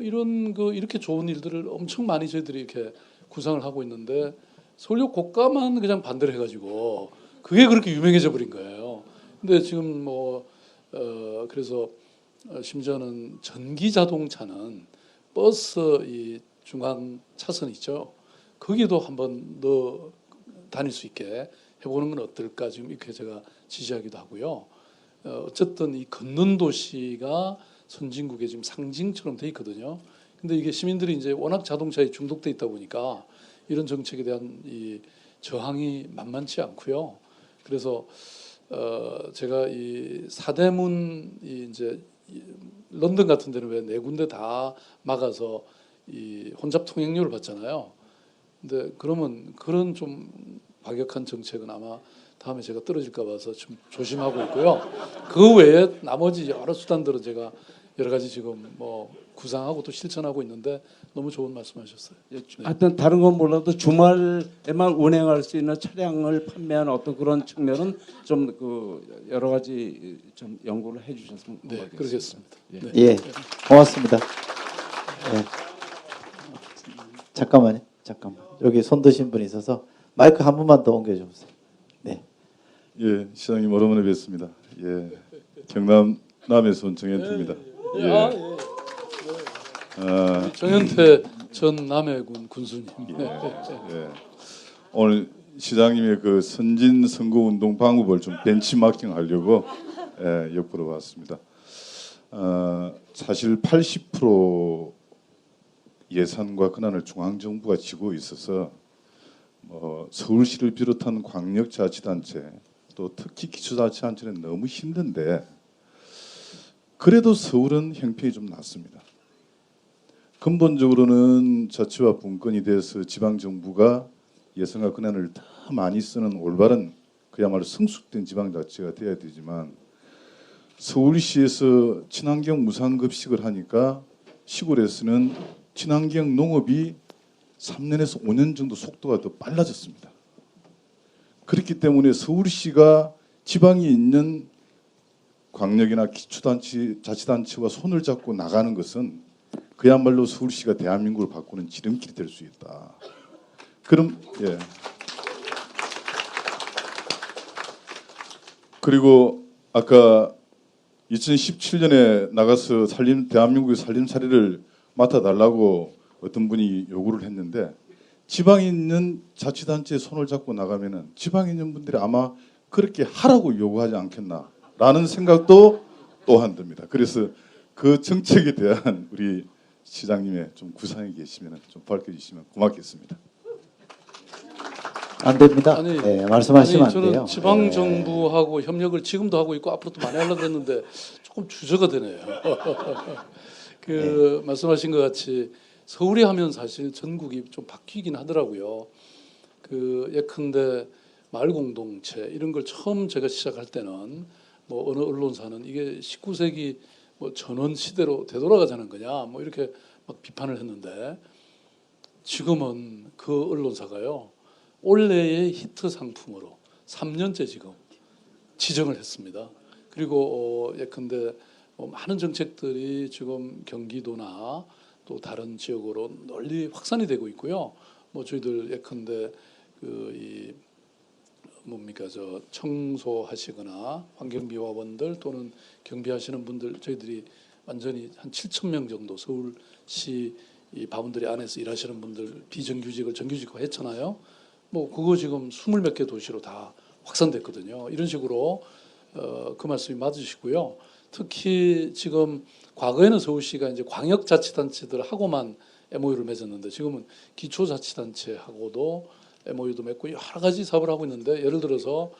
이런 이렇게 좋은 일들을 엄청 많이 저희들이 이렇게 구상을 하고 있는데 서울역 고가만 그냥 반대를 해가지고 그게 그렇게 유명해져 버린 거예요. 근데 지금 그래서 심지어는 전기 자동차는 버스 이 중앙 차선 있죠. 거기도 한번 넣어 다닐 수 있게 해보는 건 어떨까 지금 이렇게 제가 지시하기도 하고요. 어쨌든 이 걷는 도시가 선진국의 지금 상징처럼 돼 있거든요. 근데 이게 시민들이 이제 워낙 자동차에 중독돼 있다 보니까 이런 정책에 대한 이 저항이 만만치 않고요. 그래서 제가 이 사대문 이제 런던 같은 데는 왜 네 군데 다 막아서 이 혼잡 통행료를 받잖아요. 근데 그러면 그런 좀 과격한 정책은 아마 다음에 제가 떨어질까 봐서 좀 조심하고 있고요. 그 외에 나머지 여러 수단들은 제가 여러 가지 지금 뭐 구상하고 또 실천하고 있는데 너무 좋은 말씀하셨어요. 네. 하여튼 다른 건 몰라도 주말에만 운행할 수 있는 차량을 판매하는 어떤 그런 측면은 좀 그 여러 가지 좀 연구를 해주셨으면 네, 그러겠습니다. 예. 네. 예, 고맙습니다. 예. 잠깐만 여기 손 드신 분이 있어서 마이크 한 번만 더 옮겨주세요. 네. 예, 시장님 오랜만에 뵙습니다. 예, 경남 남에서 온 정현태입니다. 예. 정현태 전 남해군 군수님. 예. 오늘 시장님의 그 선진 선거 운동 방법을 좀 벤치마킹 하려고 엿보러 왔습니다. 사실 80% 예산과 권한을 중앙정부가 쥐고 있어서 서울시를 비롯한 광역자치단체 또 특히 기초자치단체는 너무 힘든데 그래도 서울은 형편이 좀 낫습니다. 근본적으로는 자치와 분권이 돼서 지방정부가 예산과 권한을 더 많이 쓰는 올바른 그야말로 성숙된 지방자치가 돼야 되지만 서울시에서 친환경 무상급식을 하니까 시골에서는 친환경 농업이 3년에서 5년 정도 속도가 더 빨라졌습니다. 그렇기 때문에 서울시가 지방에 있는 광역이나 기초자치단체와 손을 잡고 나가는 것은 그야말로 서울시가 대한민국을 바꾸는 지름길이 될 수 있다. 그럼 예. 그리고 아까 2017년에 나가서 대한민국의 살림살이를 맡아달라고 어떤 분이 요구를 했는데 지방에 있는 자치단체에 손을 잡고 나가면은 지방에 있는 분들이 아마 그렇게 하라고 요구하지 않겠나라는 생각도 또한 듭니다. 그래서 그 정책에 대한 우리 시장님의 좀 구상이 계시면 좀 밝혀주시면 고맙겠습니다. 안 됩니다. 아니, 네, 말씀하시면 안 저는 돼요. 지방 정부하고 협력을 지금도 하고 있고 앞으로도 많이 하려고 했는데 조금 주저가 되네요. 말씀하신 것 같이 서울이 하면 사실 전국이 좀 바뀌긴 하더라고요. 예컨대 마을 공동체 이런 걸 처음 제가 시작할 때는 뭐 어느 언론사는 이게 19세기 뭐 전원 시대로 되돌아가자는 거냐 뭐 이렇게 막 비판을 했는데 지금은 그 언론사가요. 올해의 히트 상품으로 3년째 지금 지정을 했습니다. 그리고 예컨대 많은 정책들이 지금 경기도나 또 다른 지역으로 널리 확산이 되고 있고요. 뭐 저희들 예컨대 청소하시거나 환경미화원들 또는 경비하시는 분들 저희들이 완전히 한 7,000명 정도 서울시 이 바운더리 안에서 일하시는 분들 비정규직을 정규직화 했잖아요. 뭐 그거 지금 20몇 개 도시로 다 확산됐거든요. 이런 식으로 그 말씀이 맞으시고요. 특히 지금 과거에는 서울시가 이제 광역자치단체들하고만 MOU를 맺었는데 지금은 기초자치단체하고도 MOU도 맺고 여러 가지 사업을 하고 있는데 예를 들어서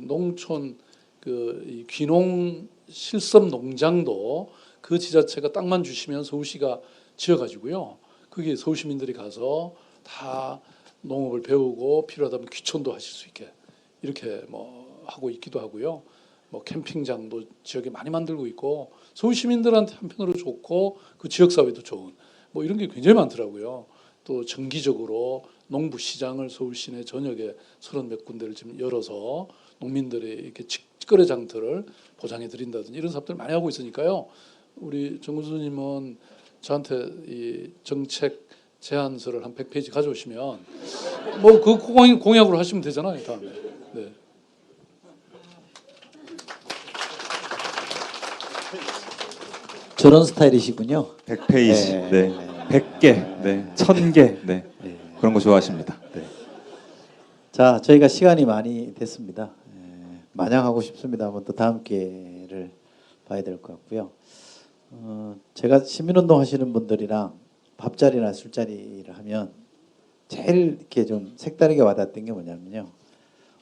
농촌 이 귀농 실습 농장도 그 지자체가 땅만 주시면 서울시가 지어가지고요. 그게 서울 시민들이 가서 다 농업을 배우고 필요하다면 귀촌도 하실 수 있게 이렇게 뭐 하고 있기도 하고요. 뭐 캠핑장도 지역에 많이 만들고 있고 서울 시민들한테 한편으로 좋고 그 지역 사회도 좋은 뭐 이런 게 굉장히 많더라고요. 또 정기적으로 농부 시장을 서울 시내 전역에 30몇 군데를 지금 열어서 농민들의 이렇게 직거래 장터를 보장해 드린다든지 이런 사업들 많이 하고 있으니까요. 우리 정 교수님은 저한테 이 정책 제안서를 한 100페이지 가져오시면 뭐 그 공약으로 하시면 되잖아요. 다음에. 네. 저런 스타일이시군요. 100페이지, 네, 100개, 네, 1000개, 네, 그런 거 좋아하십니다. 네. 자, 저희가 시간이 많이 됐습니다. 마냥 하고 싶습니다만 또 다음 기회를 봐야 될 것 같고요. 제가 시민운동 하시는 분들이랑 밥자리나 술자리를 하면 제일 이렇게 좀 색다르게 와닿았던 게 뭐냐면요.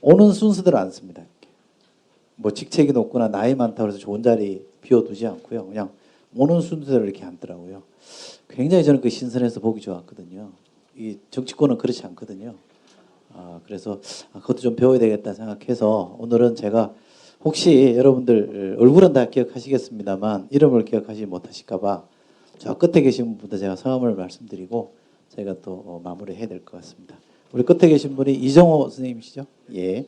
오는 순서대로 안 씁니다. 이렇게. 뭐 직책이 높거나 나이 많다고 해서 좋은 자리 비워두지 않고요. 그냥 오는 순서대로 이렇게 앉더라고요. 굉장히 저는 그 신선해서 보기 좋았거든요. 이 정치권은 그렇지 않거든요. 그래서 그것도 좀 배워야 되겠다 생각해서 오늘은 제가 혹시 여러분들 얼굴은 다 기억하시겠습니다만 이름을 기억하지 못하실까봐 저 끝에 계신 분부터 제가 성함을 말씀드리고 저희가 또 마무리해야 될 것 같습니다. 우리 끝에 계신 분이 이정호 선생님이시죠? 예.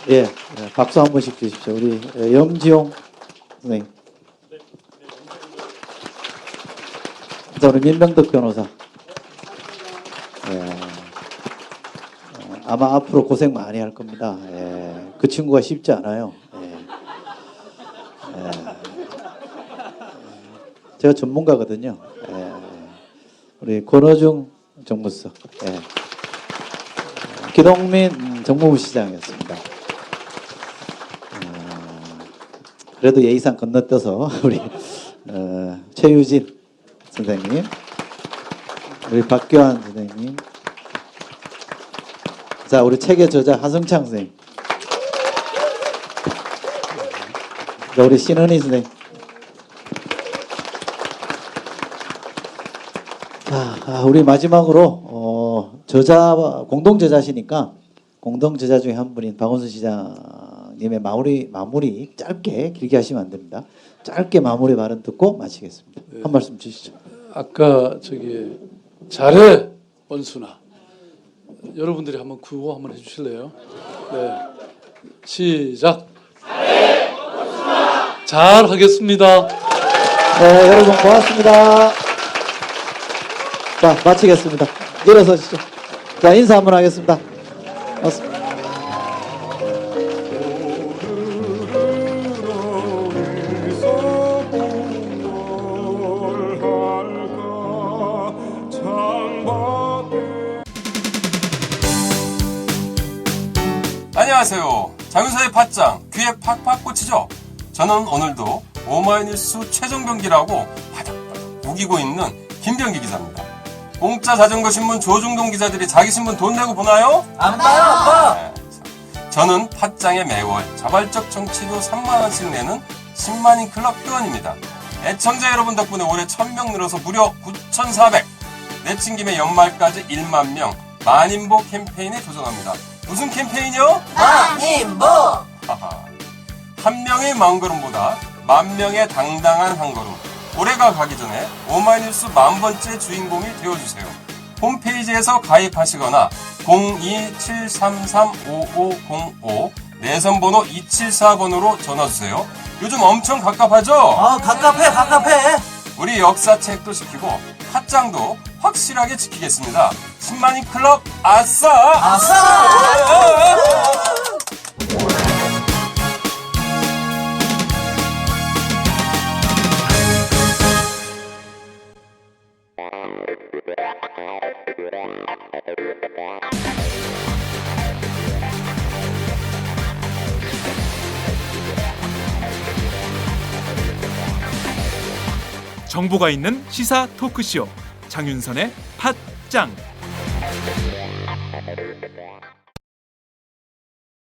예, 박수 한 번씩 주십시오. 우리 염지용 선생님. 자, 우리 민병덕 변호사. 예. 아마 앞으로 고생 많이 할 겁니다. 예. 그 친구가 쉽지 않아요. 예. 예. 제가 전문가거든요. 예. 우리 권호중 정무수. 예. 기동민 정무부 시장이었습니다. 그래도 예의상 건너뛰어서 우리 최유진 선생님, 우리 박교환 선생님, 자 우리 책의 저자 하성창 선생님, 자 우리 신은희 선생님. 자 우리 마지막으로 공동 저자시니까 공동 저자 중에 한 분인 박원순 시장님의 마무리 짧게 길게 하시면 안 됩니다. 짧게 마무리 발언 듣고 마치겠습니다. 네. 한 말씀 주시죠. 아까 잘해 원순아. 여러분들이 한번 구호 한번 해주실래요? 네. 시작. 잘해 원순아. 잘하겠습니다. 네, 여러분 고맙습니다. 자, 마치겠습니다. 일어서시죠. 자, 인사 한번 하겠습니다. 고맙습니다. 안녕하세요. 장윤서의 팟짱 귀에 팍팍 꽂히죠? 저는 오늘도 오마이뉴스 최종 병기라고 바닥바닥 우기고 있는 김병기 기자입니다. 공짜 자전거 신문 조중동 기자들이 자기 신문 돈 내고 보나요? 안 봐요, 아빠. 저는 팟짱에 매월 자발적 정치료 3만 원씩 내는 10만인 클럽 회원입니다. 애청자 여러분 덕분에 올해 1000명 늘어서 무려 9,400. 내친 김에 연말까지 1만 명 만인보 캠페인에 도전합니다. 무슨 캠페인이요? 만인보! 한 명의 마음걸음보다 만 명의 당당한 한 걸음. 올해가 가기 전에 오마이뉴스 10,000번째 주인공이 되어주세요. 홈페이지에서 가입하시거나 027335505 내선번호 274번으로 전화주세요. 요즘 엄청 갑갑하죠? 갑갑해. 우리 역사책도 지키고 팟짱도 확실하게 지키겠습니다. 10만인 클럽 아싸! 정보가 있는 시사 토크쇼 장윤선의 팟짱.